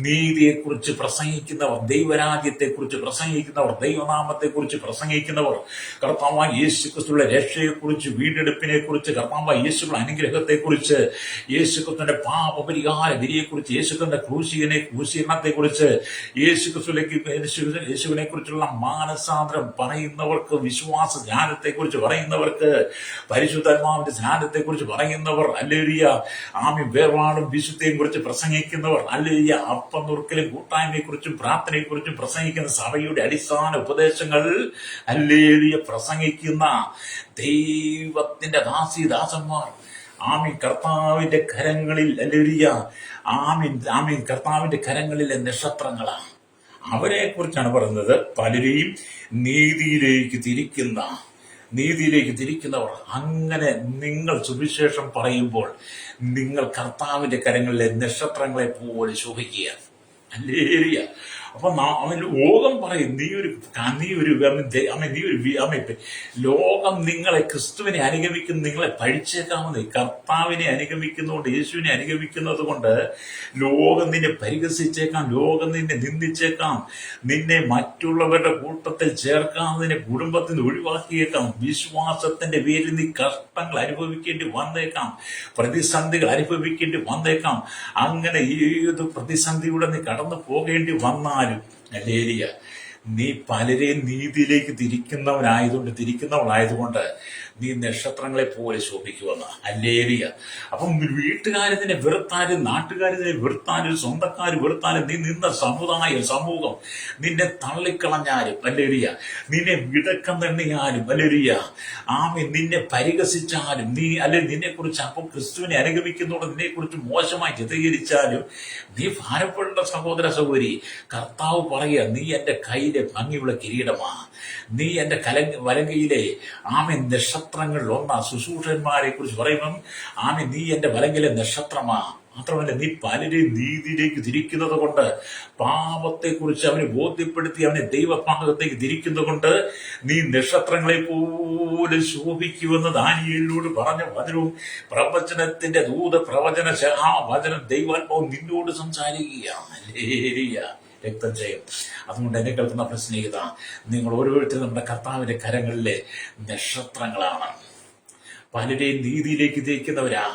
നീതിയെക്കുറിച്ച് പ്രസംഗിക്കുന്നവർ, ദൈവരാജ്യത്തെക്കുറിച്ച് പ്രസംഗിക്കുന്നവർ, ദൈവനാമത്തെക്കുറിച്ച് പ്രസംഗിക്കുന്നവർ, കർത്താവായ യേശുക്രിസ്തുവിന്റെ രക്ഷയെക്കുറിച്ച്, വീണ്ടെടുപ്പിനെ കുറിച്ച്, കർത്താവായ യേശുവിന്റെ അനുഗ്രഹത്തെക്കുറിച്ച്, യേശുക്രിസ്തുവിന്റെ പാപപരിഹാര വിധിയെക്കുറിച്ച്, യേശുക്രിസ്തുവിന്റെ ക്രൂശീകരണത്തെക്കുറിച്ച്, യേശുവിനെ കുറിച്ചുള്ള മാനസാന്തരം പറയുന്നവർക്ക്, വിശ്വാസ ജ്ഞാനത്തെക്കുറിച്ച് പറയുന്നവർക്ക്, പരിശുദ്ധാത്മാവിന്റെ ജ്ഞാനത്തെക്കുറിച്ച് പറയുന്നവർ, ഹല്ലേലൂയ, വേർപാടും വിശുദ്ധിയെയും കുറിച്ച് പ്രസംഗിക്കുന്നവർ, ഹല്ലേലൂയ, അപ്പം നുറുക്കലും കൂട്ടായ്മയെക്കുറിച്ചും പ്രാർത്ഥനയെക്കുറിച്ചും പ്രസംഗിക്കുന്ന സഭയുടെ അടിസ്ഥാന ഉപദേശങ്ങൾ, ഹല്ലേലൂയ, പ്രസംഗിക്കുന്ന ദൈവത്തിന്റെ ദാസന്മാർ, കർത്താവിന്റെ കരങ്ങളിൽ, ഹല്ലേലൂയ, കർത്താവിന്റെ കരങ്ങളിലെ നക്ഷത്രങ്ങളാണ്. അവരെ കുറിച്ചാണ് പറയുന്നത്. പലരെയും നീതിയിലേക്ക് തിരിക്കുന്നവർ. അങ്ങനെ നിങ്ങൾ സുവിശേഷം പറയുമ്പോൾ നിങ്ങൾ കർത്താവിന്റെ കരങ്ങളിലെ നക്ഷത്രങ്ങളെ പോലെ ശോഭിക്കുക. ഹല്ലേലൂയ. അപ്പൊ അവൻ ലോകം പറയും, ലോകം നിങ്ങളെ, ക്രിസ്തുവിനെ അനുഗമിക്കുന്ന നിങ്ങളെ പഴിച്ചേക്കാമെന്ന്. കർത്താവിനെ അനുഗമിക്കുന്നതുകൊണ്ട്, യേശുവിനെ അനുഗമിക്കുന്നത് കൊണ്ട് ലോകം നിന്നെ പരിഹസിച്ചേക്കാം, ലോകം നിന്നെ നിന്ദിച്ചേക്കാം, നിന്നെ മറ്റുള്ളവരുടെ കൂട്ടത്തിൽ ചേർക്കാം, നിന്നെ കുടുംബത്തിൽ നിന്ന് ഒഴിവാക്കിയേക്കാം. വിശ്വാസത്തിന്റെ പേരിൽ നീ കഷ്ടങ്ങൾ അനുഭവിക്കേണ്ടി വന്നേക്കാം, പ്രതിസന്ധികൾ അനുഭവിക്കേണ്ടി വന്നേക്കാം. അങ്ങനെ ഏത് പ്രതിസന്ധിയുടെ നീ കടന്നു പോകേണ്ടി വന്നാലും, ഹല്ലേലൂയ, നീ പലരെയും നീതിയിലേക്ക് തിരിക്കുന്നവളായതുകൊണ്ട് നീ നക്ഷത്രങ്ങളെ പോലെ ശോഭിക്കുമെന്ന്. ഹല്ലേലൂയ. അപ്പം വീട്ടുകാരെ നിന്നെ വെറുത്താലും, നാട്ടുകാർ നിന്നെ വെറുത്താലും, സ്വന്തക്കാർ വെറുത്താലും, നീ നിന്ന സമൂഹം നിന്നെ തള്ളിക്കളഞ്ഞാലും, ഹല്ലേലൂയ, നിന്നെ വിടക്കം തണ്ണിയാലും, ഹല്ലേലൂയ, നിന്നെ പരിഹസിച്ചാലും, നിന്നെ കുറിച്ച് അപ്പം ക്രിസ്തുവിനെ അനുഗമിക്കുന്നതോടെ നിന്നെ കുറിച്ച് മോശമായി ചിത്രീകരിച്ചാലും, നീ ഭാരപ്പെടേണ്ട സഹോദര സഹോദരി. കർത്താവ് പറയുക, നീ എന്റെ കയ്യിലെ ഭംഗിയുള്ള കിരീടമാ, നീ എന്റെ വലങ്കയിലെ നക്ഷത്രങ്ങളിൽ ഒന്നാ. ശുശ്രൂഷന്മാരെ കുറിച്ച് പറയുമ്പം നീ എന്റെ വലങ്കയിലെ നക്ഷത്രമാ. മാത്രമല്ല, നീ പലരെയും നീതിയിലേക്ക് തിരിക്കുന്നത് കൊണ്ട്, പാപത്തെക്കുറിച്ച് അവനെ ബോധ്യപ്പെടുത്തി അവനെ ദൈവഭാഗത്തേക്ക് തിരിക്കുന്നത് കൊണ്ട് നീ നക്ഷത്രങ്ങളെ പോലെ ശോഭിക്കുമെന്ന് ദാനിയേലിനോട് പറഞ്ഞ വചനവും പ്രവചനത്തിന്റെ വചനം ദൈവാത്മാവ് നിന്നോട് സംസാരിക്കുകയാണ്. ഹല്ലേലൂയ. രക്തജയം. അതുകൊണ്ട് എന്നെ കേൾക്കുന്ന സ്നേഹിത, നിങ്ങൾ ഓരോരുത്തരും നമ്മുടെ കർത്താവിന്റെ കരങ്ങളിലെ നക്ഷത്രങ്ങളാണ്. പലരെയും നീതിയിലേക്ക് തിരിക്കുന്നവരാ.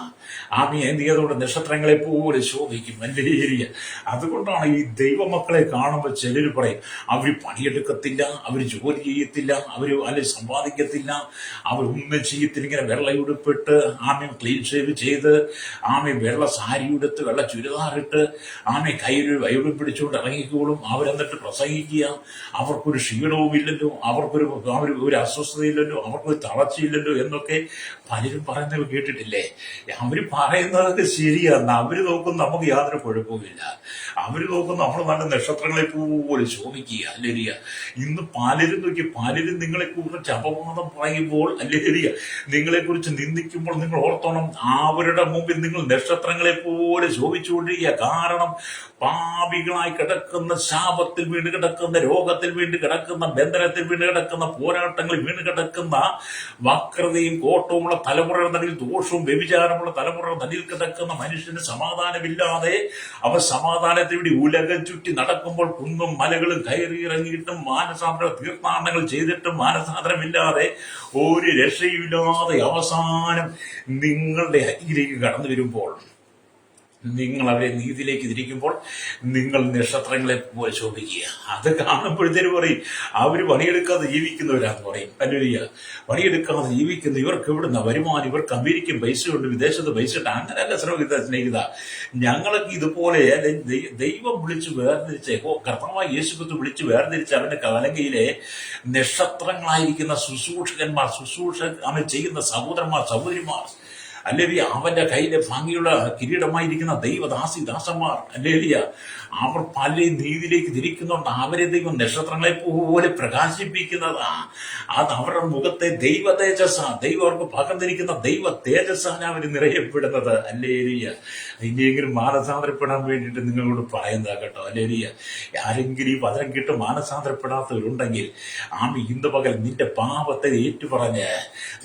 അതുകൊണ്ട് നക്ഷത്രങ്ങളെ പോലെ ശോഭിക്കും. ഹല്ലേലൂയ. അതുകൊണ്ടാണ് ഈ ദൈവമക്കളെ കാണുമ്പോൾ ചിലർ പറയും, അവർ പണിയെടുക്കത്തില്ല, അവർ ജോലി ചെയ്യത്തില്ല, അവർ സമ്പാദിക്കത്തില്ല, അവരൊന്നും ചെയ്യത്തില്ല. ഇങ്ങനെ വെള്ളയുടുപ്പിട്ട്, ക്ലീൻ ഷേവ് ചെയ്ത്, വെള്ള സാരി ഉടുത്ത്, വെള്ള ചുരിദാറിട്ട്, കയ്യിൽ വൈദ്യം പിടിച്ചുകൊണ്ട് ഇറങ്ങിക്കോളും. അവരെന്നിട്ട് പ്രസംഗിക്കുക. അവർക്കൊരു ക്ഷീണവും ഇല്ലല്ലോ, ഒരു അസ്വസ്ഥതയില്ലല്ലോ, അവർക്കൊരു തളർച്ചയില്ലല്ലോ എന്നൊക്കെ പലരും പറയുന്നത് കേട്ടിട്ടില്ലേ? അവർ ഇവര് പറയുന്നതൊക്കെ ശരിയാണ്. അവര് നോക്കും നമുക്ക് യാതൊരു കുഴപ്പമില്ല. അവര് നോക്കും നമ്മൾ നല്ല നക്ഷത്രങ്ങളെ പോലെ ശോഭിക്കുക. അല്ലേരിയ ഇന്ന് പലരും നോക്കി, പലരും നിങ്ങളെ കുറിച്ച് അപവാദം പറയുമ്പോൾ, അല്ലേരിയ നിങ്ങളെ കുറിച്ച് നിന്ദിക്കുമ്പോൾ നിങ്ങൾ ഓർത്തോണം, അവരുടെ മുമ്പിൽ നിങ്ങൾ നക്ഷത്രങ്ങളെ പോലെ ശോഭിച്ചുകൊണ്ടിരിക്കുക. കാരണം പാപികളായി കിടക്കുന്ന, ശാപത്തിൽ വീണ് കിടക്കുന്ന, രോഗത്തിൽ വീണ് കിടക്കുന്ന, ബന്ധനത്തിൽ വീണ് കിടക്കുന്ന, പോരാട്ടങ്ങളിൽ വീണ് കിടക്കുന്ന, വക്രതയും കോട്ടവുമുള്ള തലമുറയുടെ നടുവിൽ, ദോഷവും വ്യഭിചാരമുള്ള തലമുറയുടെ നടുവിൽ കിടക്കുന്ന മനുഷ്യന് സമാധാനമില്ലാതെ അവ സമാധാനത്തിന് വേണ്ടി ഉലകം ചുറ്റി നടക്കുമ്പോൾ, കുന്നും മലകളും കയറിയിറങ്ങിയിട്ടും മാനസാന്തര തീർത്ഥാടനങ്ങൾ ചെയ്തിട്ടും മാനസാന്തരമില്ലാതെ, ഒരു രക്ഷയില്ലാതെ അവസാനം നിങ്ങളുടെ അരികിലേക്ക് കടന്നു വരുമ്പോൾ, നിങ്ങൾ അവരെ നീതിയിലേക്ക് തിരിക്കുമ്പോൾ നിങ്ങൾ നക്ഷത്രങ്ങളെ പോലെ ശോഭിക്കുക. അത് കാണുമ്പോഴത്തേനും പറയും അവര് പണിയെടുക്കാതെ ജീവിക്കുന്നവരാന്ന് പറയും. അല്ലേലൂയ. പണിയെടുക്കാതെ ജീവിക്കുന്ന ഇവർക്ക് എവിടുന്ന വരുമാനം, ഇവർക്ക് അമേരിക്കൻ പൈസ ഉണ്ട്, വിദേശത്ത് പൈസ ഉണ്ട്. അങ്ങനെയല്ല സ്നേഹിത. ഞങ്ങളൊക്കെ ഇതുപോലെ ദൈവം വിളിച്ച് വേർതിരിച്ച്, കർത്താവായ യേശുക്രിസ്തു വിളിച്ച് വേർതിരിച്ച് അവന്റെ വലങ്കയിലെ നക്ഷത്രങ്ങളായിരിക്കുന്ന ശുശ്രൂഷകന്മാർ, അവൻ ചെയ്യുന്ന സഹോദരന്മാർ, സഹോദരിമാർ, അല്ലേലിയ, അവന്റെ കയ്യിലെ ഭംഗിയുള്ള കിരീടമായിരിക്കുന്ന ദാസന്മാർ, അല്ലേലിയ, അവർ പല നീതിയിലേക്ക് തിരിക്കുന്നുണ്ട്. അവരെ ദൈവം നക്ഷത്രങ്ങളെ പോലെ പ്രകാശിപ്പിക്കുന്നതാ. അത് അവരുടെ മുഖത്തെ ദൈവ തേജസ്സാണ്. ദൈവം അവർക്ക് പകർന്നിരിക്കുന്ന ദൈവ തേജസ്സാണ് അവർ നിറയപ്പെടുന്നത്. അല്ലേലിയ. ഇനിയെങ്കിലും മാനസാന്തരപ്പെടാൻ വേണ്ടിയിട്ട് നിങ്ങളോട് പറയുന്നതാ കേട്ടോ. അല്ലേലിയ. ആരെങ്കിലും ഈ വചനം കേട്ട് മാനസാന്തരപ്പെടാത്തവരുണ്ടെങ്കിൽ ഇന്ന് പകൽ നിന്റെ പാപത്തെ ഏറ്റുപറഞ്ഞ്,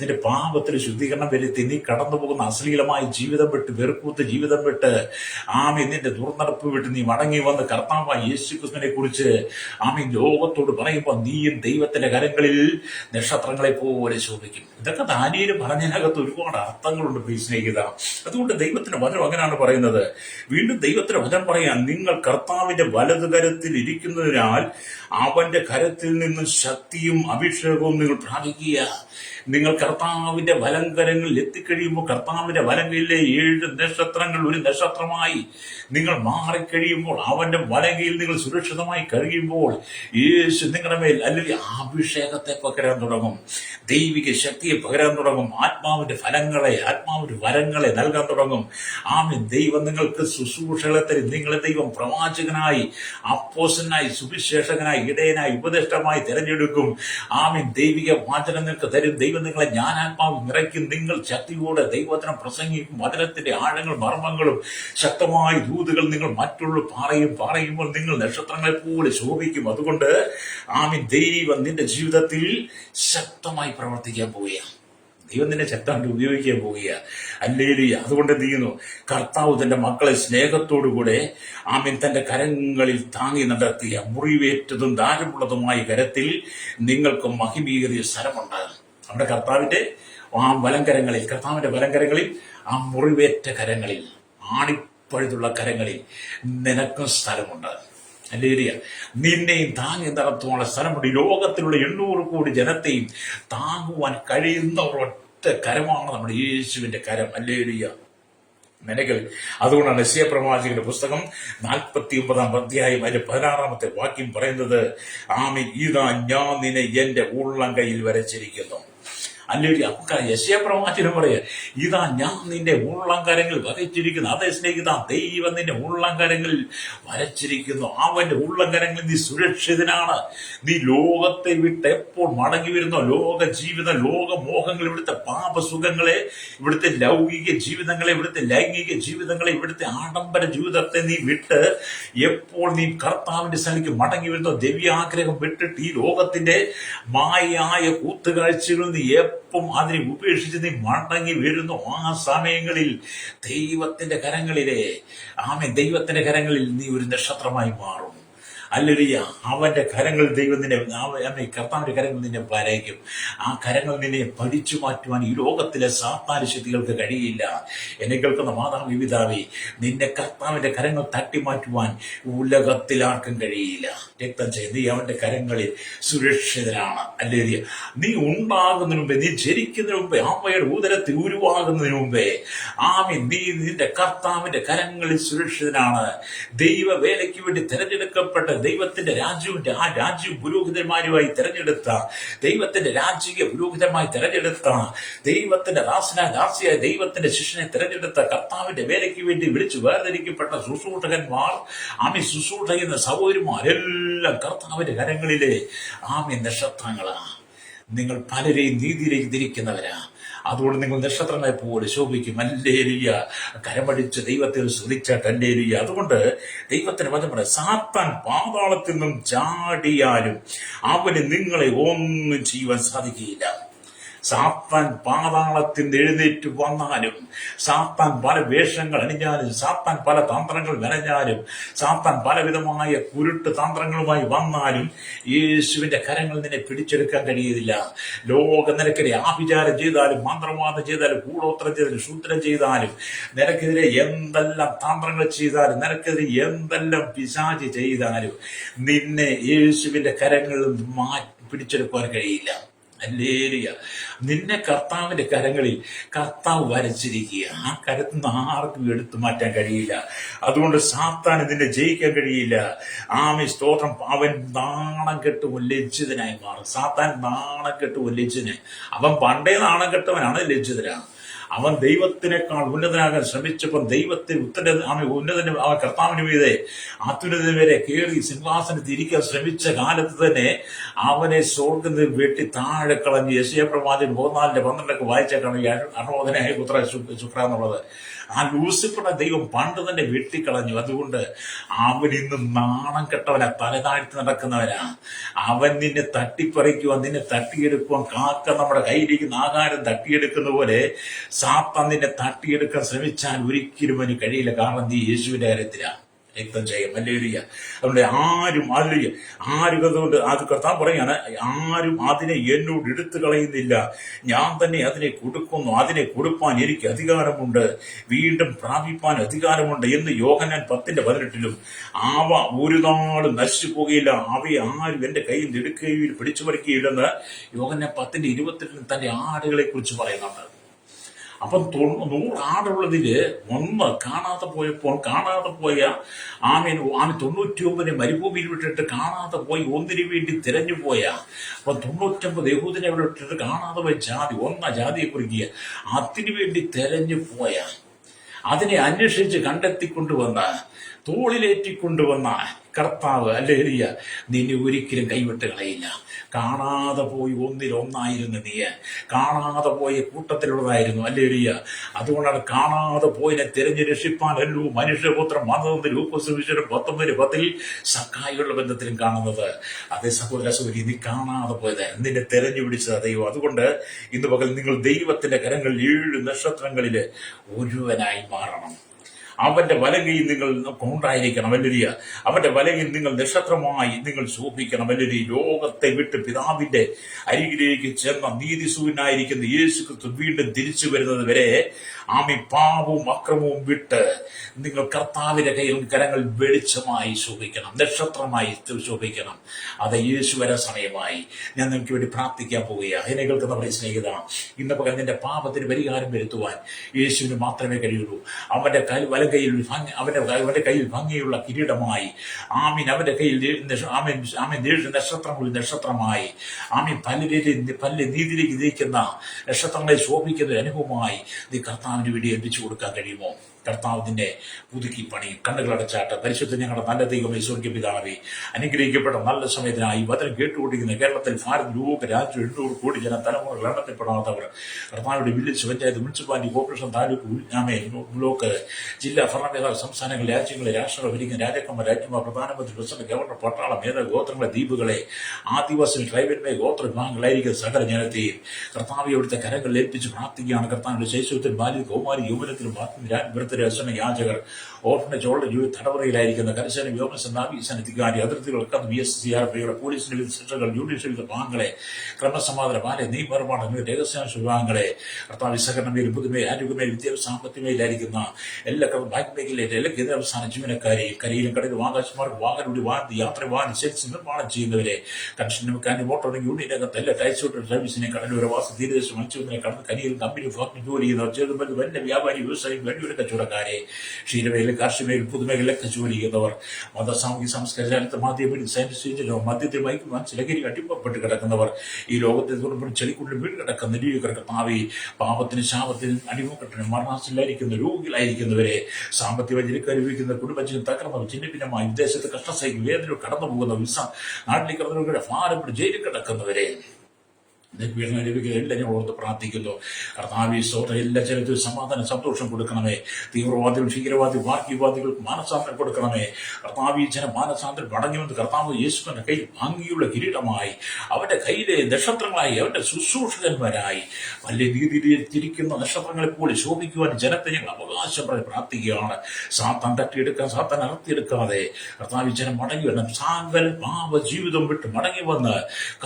നിന്റെ പാപത്തിന് ശുദ്ധീകരണം വരുത്തി, നീ കടന്നു പോകുന്ന അശ്ലീലമായ ജീവിതം വിട്ട്, വെറുക്കൂത്ത ജീവിതം വിട്ട്, നിന്റെ ദുർനടപ്പ് വിട്ട് നീ മടങ്ങി വന്ന് കർത്താവായ യേശുക്രിസ്തുവിനെ കുറിച്ച് ലോകത്തോട് പറയുമ്പോൾ നീയും ദൈവത്തിന്റെ കരങ്ങളിൽ നക്ഷത്രങ്ങളെ പോലെ ശോഭിക്കും. ഇതൊക്കെ ദാനിയേൽ പറഞ്ഞതിനകത്ത് ഒരുപാട് അർത്ഥങ്ങളുണ്ട് സ്നേഹിത. അതുകൊണ്ട് ദൈവത്തിന്റെ വചനം അങ്ങനെയാണ് പറയുന്നത്. വീണ്ടും ദൈവത്തിന്റെ വചനം പറയാൻ, നിങ്ങൾ കർത്താവിന്റെ വലതു കരത്തിൽ ഇരിക്കുന്നതിനാൽ അവന്റെ കരത്തിൽ നിന്ന് ശക്തിയും അഭിഷേകവും നിങ്ങൾ പ്രാപിക്കുക. നിങ്ങൾ കർത്താവിന്റെ വലങ്കരങ്ങളിൽ എത്തിക്കഴിയുമ്പോൾ, കർത്താവിന്റെ വലങ്കയിലെ 7 നക്ഷത്രങ്ങൾ ഒരു നക്ഷത്രമായി നിങ്ങൾ മാറിക്കഴിയുമ്പോൾ, അവന്റെ വലങ്കയിൽ നിങ്ങൾ സുരക്ഷിതമായി കഴിയുമ്പോൾ, യേശു നിങ്ങളുടെ മേൽ അല്ലെങ്കിൽ അഭിഷേകത്തെ പകരാൻ തുടങ്ങും, ദൈവിക ശക്തിയെ പകരാൻ തുടങ്ങും, ആത്മാവിന്റെ വരങ്ങളെ നൽകാൻ തുടങ്ങും. ദൈവം നിങ്ങൾക്ക് ശുശ്രൂഷകളെ തരും. നിങ്ങളെ ദൈവം പ്രവാചകനായി, അപ്പോസ്തലനായി, സുവിശേഷകനായി, ഇടയനായി, ഉപദേഷ്ടാവായി തിരഞ്ഞെടുക്കും. ദൈവിക വാചനം നിങ്ങൾക്ക് തരും. ദൈവം നിങ്ങളെ ജ്ഞാനാത്മാവ് നിറയ്ക്കും. നിങ്ങൾ ശക്തിയോടെ ദൈവവചനം പ്രസംഗിക്കും. വചനത്തിന്റെ ആഴങ്ങളും മർമ്മങ്ങളും ശക്തമായ ദൂതുകൾ നിങ്ങൾ മറ്റുള്ള പറയുമ്പോൾ നിങ്ങൾ നക്ഷത്രങ്ങളെ പോലെ ശോഭിക്കും. അതുകൊണ്ട് ദൈവം നിന്റെ ജീവിതത്തിൽ ശക്തമായി പ്രവർത്തിക്കാൻ പോവുകയാണ്. ദൈവം നിന്നെ ശക്തമായിട്ട് ഉപയോഗിക്കാൻ പോവുക. ഹല്ലേലൂയ. അതുകൊണ്ട് എന്ത് ചെയ്യുന്നു? കർത്താവ് തന്റെ മക്കളെ സ്നേഹത്തോടുകൂടെ തന്റെ കരങ്ങളിൽ താങ്ങി നടത്തിയ മുറിവേറ്റതും ദാരമുള്ളതുമായ കരത്തിൽ നിങ്ങൾക്ക് മഹിമീകരിയ സ്ഥലമുണ്ട്. നമ്മുടെ കർത്താവിന്റെ വലങ്കരങ്ങളിൽ, മുറിവേറ്റ കരങ്ങളിൽ, ആണിപ്പഴുതുള്ള കരങ്ങളിൽ നിനക്കും സ്ഥലമുണ്ട്. ഹല്ലേലൂയ. നിന്നെയും താങ്ങി നടത്തുവാനുള്ള സ്ഥലമുണ്ട്. ലോകത്തിലുള്ള 800 കോടി ജനത്തെയും താങ്ങുവാൻ കഴിയുന്ന ഒരൊറ്റ കരമാണ് നമ്മുടെ യേശുവിന്റെ കരം. ഹല്ലേലൂയ. നിനകൾ അതുകൊണ്ടാണ് യെശയ്യാ പ്രവാചകന്റെ പുസ്തകം 49 അധ്യായം അതിന്റെ 16 വാക്യം പറയുന്നത്, ഇതാ ഞാൻ നിന്നെ എന്റെ ഉള്ളം കയ്യിൽ വരച്ചിരിക്കുന്നു. അല്ലെങ്കിൽ യെശയ്യാ പ്രവാചകൻ പറയാ, ഇതാ ഞാൻ നിന്റെ ഉള്ളംകരങ്ങളിൽ വരച്ചിരിക്കുന്നു. അതേ സ്നേഹിത, ദൈവം നിന്റെ ഉള്ളംകരങ്ങളിൽ വരച്ചിരിക്കുന്നു. അവന്റെ ഉള്ളംകരങ്ങളിൽ നീ സുരക്ഷിതനാണ്. നീ ലോകത്തെ വിട്ട് എപ്പോൾ മടങ്ങി വരുന്നോ, ലോക ജീവിതം, ലോകമോഹങ്ങൾ, ഇവിടുത്തെ പാപസുഖങ്ങളെ, ഇവിടുത്തെ ലൗകിക ജീവിതങ്ങളെ, ഇവിടുത്തെ ലൈംഗിക ജീവിതങ്ങളെ, ഇവിടുത്തെ ആഡംബര ജീവിതത്തെ നീ വിട്ട് എപ്പോൾ നീ കർത്താവിന്റെ സ്ഥലത്തേക്ക് മടങ്ങി വരുന്നോ, ദിവ്യാഗ്രഹം വിട്ടിട്ട് ഈ ലോകത്തിന്റെ മായയായ കൂത്തുകാഴ്ചകൾ നീ എപ്പം അതിനെ ഉപേക്ഷിച്ച് നീ മടങ്ങി വരുന്നു, ആ സമയങ്ങളിൽ ദൈവത്തിന്റെ കരങ്ങളിൽ നീ ഒരു നക്ഷത്രമായി മാറും. ഹല്ലേലൂയ. അവന്റെ കരങ്ങൾ ദൈവം നിന്നെ, കർത്താവിന്റെ കരങ്ങൾ നിന്നെ വരയ്ക്കും. ആ കരങ്ങൾ നിന്നെ പഠിച്ചു മാറ്റുവാൻ ഈ ലോകത്തിലെ സാത്താന്യ ശക്തികൾക്ക് കഴിയില്ല. എന്നെ കേൾക്കുന്ന മാതാവേ, പിതാവേ, നിന്നെ കർത്താവിന്റെ കരങ്ങൾ തട്ടിമാറ്റുവാൻ ഉലകത്തിൽ ആർക്കും കഴിയില്ല. രക്തം ചെയ്ത് നീ അവന്റെ കരങ്ങളിൽ സുരക്ഷിതനാണ്. ഹല്ലേലൂയ. നീ ഉണ്ടാകുന്നതിന് മുമ്പേ, നീ ജനിക്കുന്നതിന് മുമ്പേ, അമ്മയുടെ ഉദരത്തിൽ ഉരുവാകുന്നതിന് മുമ്പേ നീ നിന്റെ കർത്താവിന്റെ കരങ്ങളിൽ സുരക്ഷിതനാണ്. ദൈവ വേലയ്ക്ക് വേണ്ടി തിരഞ്ഞെടുക്കപ്പെട്ട ദൈവത്തിന്റെ രാജ്യവും ആ രാജ്യവും പുരോഹിതന്മാരുമായി തെരഞ്ഞെടുത്ത, ദൈവത്തിന്റെ രാജ്യീയ പുരോഹിതമായി തെരഞ്ഞെടുത്ത, ദൈവത്തിന്റെ ദാസിയായ ദൈവത്തിന്റെ ശിഷ്യനെ തെരഞ്ഞെടുത്ത, കർത്താവിന്റെ വേലയ്ക്ക് വേണ്ടി വിളിച്ചു വേർതിരിക്കപ്പെട്ട ശുശ്രൂഷകന്മാർ, ശുശ്രൂഷ ചെയ്യുന്ന സഹോദരിമാരെല്ലാം കർത്താവിന്റെ കരങ്ങളിലെ നക്ഷത്രങ്ങളാ. നിങ്ങൾ പലരെയും നീതിയിലേക്ക് തിരിക്കുന്നവരാ. അതുകൊണ്ട് നിങ്ങൾ നക്ഷത്രങ്ങളെ പോലെ ശോഭിക്കും. ഹല്ലേലൂയ. കരമടിച്ച് ദൈവത്തെ സ്തുതിച്ചാട്ട് ഹല്ലേലൂയ. അതുകൊണ്ട് ദൈവത്തിന് വചനം പറയാം, സാത്താൻ പാതാളത്തിൽ നിന്നും ചാടിയാലും അവന് നിങ്ങളെ ഒന്നും ചെയ്യുവാൻ സാധിക്കുകയില്ല. സാത്താൻ പാതാളത്തിൽ എഴുന്നേറ്റ് വന്നാലും, സാത്താൻ പല വേഷങ്ങൾ അണിഞ്ഞാലും, സാത്താൻ പല തന്ത്രങ്ങൾ മെനഞ്ഞാലും, സാത്താൻ പലവിധമായ കുരുട്ട് തന്ത്രങ്ങളുമായി വന്നാലും യേശുവിന്റെ കരങ്ങൾ നിന്നെ പിടിച്ചെടുക്കാൻ കഴിയുന്നില്ല. ലോക നിനക്കെതിരെ ആഭിചാരം ചെയ്താലും, മന്ത്രവാദം ചെയ്താലും, കൂടോത്രം ചെയ്താലും, ശൂദ്രം ചെയ്താലും, നിനക്കെതിരെ എന്തെല്ലാം തന്ത്രങ്ങൾ ചെയ്താലും, നിനക്കെതിരെ എന്തെല്ലാം പിശാചി ചെയ്താലും നിന്നെ യേശുവിന്റെ കരങ്ങളിൽ പിടിച്ചെടുക്കാൻ കഴിയില്ല. ഹല്ലേലൂയ. നിന്നെ കർത്താവിന്റെ കരങ്ങളിൽ കർത്താവ് വരച്ചിരിക്കുക. ആ കരത്തിൽ നിന്ന് ആർക്കും എടുത്തു മാറ്റാൻ കഴിയില്ല. അതുകൊണ്ട് സാത്താൻ നിന്നെ ജയിക്കാൻ കഴിയില്ല. സ്തോത്രം. അവൻ നാണം കെട്ട് ലജ്ജിതനായി മാറും. സാത്താൻ നാണം കെട്ട് ലജ്ജിതനായി. അവൻ പണ്ടേ നാണം കെട്ടവനാണ്, ലജ്ജിതനാണ്. അവൻ ദൈവത്തിനേക്കാൾ ഉന്നതനാകാൻ ശ്രമിച്ചപ്പോൾ ഉന്നതന് കർത്താവിന് മീതെ അത്യുന്നതന് വരെ കയറി സിംഹാസനത്തിൽ ഇരിക്കാൻ ശ്രമിച്ച കാലത്ത് തന്നെ അവനെ സ്വർഗ്ഗത്തിൽ വെട്ടി താഴെ കളഞ്ഞ്. യെശയ്യാ പ്രവാചകൻ 4:12 വായിച്ചേക്കാണ് ഈ അർഹോദനായ പുത്ര ശുക്ര എന്നുള്ളത്. ആ ലൂസിഫറുടെ ദൈവം പണ്ട് തന്നെ വെട്ടിക്കളഞ്ഞു. അതുകൊണ്ട് അവൻ ഇന്ന് നാണം കെട്ടവനാ, തലതാഴ്ത്തി നടക്കുന്നവനാ. അവൻ നിന്നെ തട്ടിപ്പറിക്കുവാൻ, നിന്നെ തട്ടിയെടുക്കുവാൻ, കാക്ക നമ്മുടെ കയ്യിലിരിക്കുന്ന ആഹാരം തട്ടിയെടുക്കുന്ന പോലെ സാത്താൻ നിന്നെ തട്ടിയെടുക്കാൻ ശ്രമിച്ചാൽ ഒരിക്കലും അവന് കഴിയില്ല. കാരണം നീ യേശുവിന്റെ കാര്യത്തിലാണ്. രക്തം ചെയ്യും. ഹല്ലേലൂയ. അതുകൊണ്ട് ആരും അതുകൊണ്ട് അത് കർത്താവ് പറയാണ്, ആരും അതിനെ എന്നോട് എടുത്തു കളയുന്നില്ല, ഞാൻ തന്നെ അതിനെ കൊടുക്കുന്നു. അതിനെ കൊടുപ്പാൻ എനിക്ക് അധികാരമുണ്ട്, വീണ്ടും പ്രാപിപ്പാൻ അധികാരമുണ്ട് എന്ന് യോഹന്നാൻ 10:18. അവ ഒരു നാളും നശിച്ചു പോകുകയില്ല, അവയെ ആരും എന്റെ കയ്യിൽ എടുക്കുകയും പിടിച്ചു പറിക്കുകയില്ലെന്ന് യോഹന്നാൻ 10:28 തന്റെ ആടുകളെ കുറിച്ച് പറയുന്നുണ്ട്. അപ്പം 100 ആടുള്ളതില് ഒന്ന് കാണാതെ പോയ 99 മരുഭൂമിയിൽ വിട്ടിട്ട് കാണാതെ പോയി ഒന്നിനു വേണ്ടി തിരഞ്ഞു പോയ, അപ്പൊ 99 യഹൂദനെ അവിടെ വിട്ടിട്ട് കാണാതെ പോയ ജാതിയെ കുറിക്കുക, അതിനു വേണ്ടി തിരഞ്ഞു പോയ, അതിനെ അന്വേഷിച്ച് കണ്ടെത്തിക്കൊണ്ടുവന്ന, തോളിലേറ്റിക്കൊണ്ടുവന്ന കർത്താവ് ഹല്ലേലൂയ നിന്നെ ഒരിക്കലും കൈവിട്ട് കളയില്ല. കാണാതെ പോയി ഒന്നിലൊന്നായിരുന്നു നീ, കാണാതെ പോയ കൂട്ടത്തിലുള്ളതായിരുന്നു. ഹല്ലേലൂയ. അതുകൊണ്ടാണ് കാണാതെ പോയിനെ തിരഞ്ഞു രക്ഷിപ്പാനല്ലോ മനുഷ്യപുത്രം വന്നതെന്ന് ലൂക്കോസ് സുവിശേഷം 19:10 സക്കായിയുള്ള ബന്ധത്തിലും കാണുന്നത്. അതേ സഹോദര സഹോദരി, നീ കാണാതെ പോയതായിരുന്നു, നിന്നെ തെരഞ്ഞു പിടിച്ചത് ദൈവം. അതുകൊണ്ട് ഇന്ന് പകൽ നിങ്ങൾ ദൈവത്തിന്റെ കരങ്ങളിൽ 7 നക്ഷത്രങ്ങളില് ഒരുവനായി മാറണം. അവന്റെ വലകയിൽ നിങ്ങൾ ഉണ്ടായിരിക്കണം. ഹല്ലേലൂയ. അവന്റെ വലകയിൽ നിങ്ങൾ നക്ഷത്രമായി നിങ്ങൾ ശോഭിക്കണം. ഹല്ലേലൂയ. ലോകത്തെ വിട്ട് പിതാവിന്റെ അരികിലേക്ക് ചെന്ന നീതിസൂര്യനായിരിക്കുന്ന യേശു ക്രിസ്തു വീണ്ടും തിരിച്ചു വരുന്നത് വരെ പാപവും അക്രമവും വിട്ട് നിങ്ങൾ കർത്താവിന്റെ കരങ്ങൾ വെളിച്ചമായി ശോഭിക്കണം, നക്ഷത്രമായി ശോഭിക്കണം. അത് യേശു വരാൻ സമയമായി. ഞാൻ നിങ്ങൾക്ക് വേണ്ടി പ്രാർത്ഥിക്കാൻ പോവുകയാണ്. അതിനെ കേൾക്കുന്ന സ്നേഹിത, ഇന്ന് പകൽ നിന്റെ പാപത്തിന് പരിഹാരം വരുത്തുവാൻ യേശുവിന് മാത്രമേ കഴിയുള്ളൂ. അവന്റെ അവന്റെ കയ്യിൽ ഭംഗിയുള്ള കിരീടമായി അവന്റെ കയ്യിൽ നക്ഷത്രമായി പല നീതിയിലേക്ക് നയിക്കുന്ന നക്ഷത്രങ്ങളെ ശോഭിക്കുന്ന ഒരു അനുഭവമായി നീ കർത്താവിന് വേണ്ടി ഏൽപ്പിച്ചു കൊടുക്കാൻ കഴിയുമോ? കർത്താവ് നിന്നെ പുതുക്കി പണിയും. കണ്ണുകളടച്ചാട്ട് പരിശുദ്ധ ഞങ്ങളുടെ നല്ല ദൈവമേ, സ്വർഗ്ഗ പിതാവേ, അനുഗ്രഹിക്കപ്പെട്ട നല്ല സമയത്തിനായി വചനം കേട്ടുകൊണ്ടിരിക്കുന്ന കേരളത്തിൽ, ഭാരത, ലോക രാജ്യം 800 കോടി ജന തലമുറകൾ എണ്ണത്തിൽപ്പെടാത്തവർ കർത്താവിന്റെ village panchayat, municipality, corporation, taluk, block, ജില്ലാ ഭരണമേധാവ്, സംസ്ഥാനങ്ങൾ, രാജ്യങ്ങളെ, രാഷ്ട്രങ്ങൾ ഭരിക്കുന്ന രാജാക്കന്മാർ, രാജ്യമാർ, പ്രധാനമന്ത്രി, പ്രസിഡന്റ്, ഗവർണർ, പട്ടാള മേധാവി, ഗോത്രങ്ങളെ, ദ്വീപുകളെ, ആദിവാസികൾ, ട്രൈബൽ ഗോത്ര വിഭാഗങ്ങളായിരിക്കുന്ന സകല ജനത്തെയും കർത്താവ് അവിടുത്തെ കരങ്ങളിൽ ഏൽപ്പിച്ച് പ്രാർത്ഥിക്കുകയാണ്. കർത്താവിന്റെ ശൈശവത്തിൽ, ബാല്യ, Kaumari, യൗവനത്തിലും Rakshana യാചകർ, orphanage, old youth തടവറയിലായിരിക്കുന്ന കരസേന, വ്യോമസേന, നാവികസേന അധികാരി, അതിർത്തികൾക്ക് BSCR, പോലീസിന്റെ വിവിധ സെക്ടറുകൾ, ജുഡീഷ്യൽ വിവിധ ഭാഗങ്ങളെ, ക്രമസമാധാന ബാല്യ, നിയമനിർമ്മാണ, രഹസ്യാംശ വിഭാഗങ്ങളെ, കർത്താവ് വിസഹകരണമേലും, പൊതുമേൽ, ആരോഗ്യമേൽ, വിദ്യാഭ്യാസ, സാമ്പത്തികമേലായിരിക്കുന്ന എല്ലാ ബാങ്ക്മേഖലയിലെ എല്ലാ കേന്ദ്ര അവസാന ജീവനക്കാരെയും, കരയിലും കടലും ആകാശമാർഗം വാഹനം യാത്ര സെൽസ് നിർമ്മാണം ചെയ്യുന്നവരെ, കൺഷൻ മെക്കാനിക്, മോട്ടോറിംഗ് യൂണിയനകത്ത് എല്ലാ ടൈസ് സർവീസിനെ, കടലോരവാസ തീരദേശ മത്സ്യബന്ധന, കടന്ന് കനിയിൽ കമ്പനി ഫാക്ടറി ജോലി ചെയ്യുന്നവർ, ചെറുതും വല്ല വ്യാപാരി, വ്യവസായി, വലിയൊരു കച്ചവടക്കാർ, കച്ചവടക്കാരെ, ക്ഷീരമേഖല, കാർഷിക മേഖല, പൊതുമേഖലയിലൊക്കെ ജോലി ചെയ്യുന്നവർ, സാമൂഹിക സാംസ്കാരിക രംഗത്ത്, മാധ്യമ സയൻസ്, മദ്യത്തിൽ മയക്കുവാൻ ചിലകരി അടിമപ്പെട്ട് കിടക്കുന്നവർ, ഈ ലോകത്തെ തുടർന്ന് ചെളിക്കുള്ളിൽ വീട് കിടക്കുന്ന കർത്താവേ, പാപത്തിന് ശാപത്തിന് അടിമപ്പെട്ട് മരണാസിലായിരിക്കുന്ന രോഗികളായിരിക്കുന്നവരെ, സാമ്പത്തിക വഞ്ചനയ്ക്ക് അനുഭവിക്കുന്ന കുടുംബജീവൻ തകർന്നവർ, ചിഹ്നഭിന്നമായി വിദേശത്ത് കഷ്ടസഹിക്കും വേദന കടന്നു പോകുന്ന നാട്ടിലേക്ക് കടന്നവരുടെ ഭാരപ്പെട്ട് ജയിലിൽ കിടക്കുന്നവരെ, എല്ലാം ഞാൻ ഓർത്ത് പ്രാർത്ഥിക്കുന്നു. കർത്താവേ, എല്ലാ ജനത്തിനും സമാധാനം, സന്തോഷം കൊടുക്കണമേ. തീവ്രവാദികൾ, ഭീകരവാദി, വാർഗീയവാദികൾക്ക് മാനസാന്തരം കൊടുക്കണമേ. കർത്താവേ, ജനം മാനസാന്തരം മടങ്ങി വന്ന് കർത്താവ് യേശുവിന്റെ കയ്യിൽ ഭംഗിയുള്ള കിരീടമായി, അവന്റെ കയ്യിലെ നക്ഷത്രങ്ങളായി, അവന്റെ ശുശ്രൂഷകന്മാരായി, വലിയ രീതിയിൽ തിരിക്കുന്ന നക്ഷത്രങ്ങളെ പോലെ ശോഭിക്കുവാൻ ജനത്തെ ഞങ്ങൾ അവകാശം പ്രാർത്ഥിക്കുകയാണ്. സാത്താൻ തട്ടിയെടുക്കാൻ, സാത്താൻ അടർത്തിയെടുക്കാതെ കർത്താവ് ജനം മടങ്ങി വരണം. സാങ്കൽ പാപ ജീവിതം വിട്ട് മടങ്ങി വന്ന്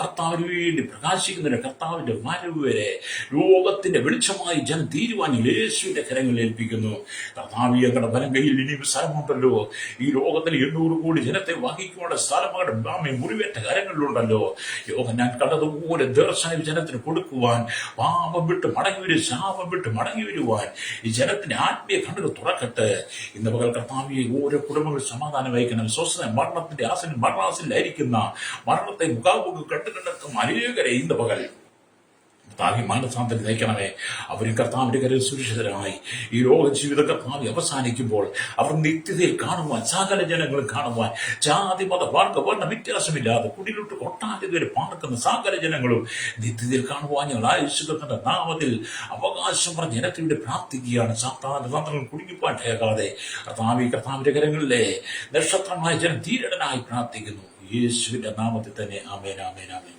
കർത്താവിന് വേണ്ടി പ്രകാശിക്കുന്ന കർത്താവിന്റെ വരവ് വരെ ലോകത്തിന്റെ വെളിച്ചമായി ജനം തീരുവാനിൽ യേശുവിന്റെ കരങ്ങളിൽ ഏൽപ്പിക്കുന്നു. കർത്താവ്, ഞങ്ങളുടെ വലം കയ്യിൽ ഇനിയും സ്ഥലമുണ്ടല്ലോ. ഈ ലോകത്തിൽ 800 കോടി ജനത്തെ വഹിക്കുവാനുള്ള സ്ഥലങ്ങളുടെ മുറിവേറ്റ കരങ്ങളിലുണ്ടല്ലോ. ഞാൻ കണ്ടതുപോലെ ദർശനം ജനത്തിന് കൊടുക്കുവാൻ, പാപം വിട്ട് മടങ്ങി വരും, ശാപം വിട്ട് മടങ്ങി വരുവാൻ ഈ ജനത്തിന്റെ ആത്മീയ കണ്ണുകൾ തുറക്കട്ടെ. ഇന്ന് പകൽ കർത്താവിയെ ഓരോ കുടുംബങ്ങൾ സമാധാനം വഹിക്കണം. സ്വസ്ഥ മരണത്തിന്റെ മരണാസിലായിരിക്കുന്ന, മരണത്തെ മുഖാമുഖം കണ്ടുകിടക്കുന്ന അനേകരെ ഇന്ന് പകൽ കർത്താവി മാനസാന്തരം നയിക്കണമേ. അവരും കർത്താവിന്റെ കരയിൽ സുരക്ഷിതരായി ഈ ലോക ജീവിതം കർത്താവി അവസാനിക്കുമ്പോൾ അവർ നിത്യതയിൽ കാണുവാൻ, സകല ജനങ്ങളും കാണുവാൻ, ജാതി മത വർണ്ണ വ്യത്യാസമില്ലാതെ കുടിലോട്ട് കൊട്ടാരത്തിൽ പാർക്കുന്ന സകല ജനങ്ങളും നിത്യതയിൽ കാണുവാൻ ഞങ്ങൾ യേശുക്രിസ്തുവിന്റെ നാമത്തിൽ അവകാശം പറഞ്ഞ ജനത്തിലൂടെ പ്രാർത്ഥിക്കുകയാണ്. സാത്താൻ കുടുങ്ങിപ്പാട്ടേക്കാതെ കർത്താവിന്റെ കരങ്ങളിലെ നക്ഷത്രമായ ജനം ധീരനായി പ്രാർത്ഥിക്കുന്നു. യേശുവിന്റെ നാമത്തിൽ തന്നെ. ആമേൻ, ആമേൻ, ആമേൻ.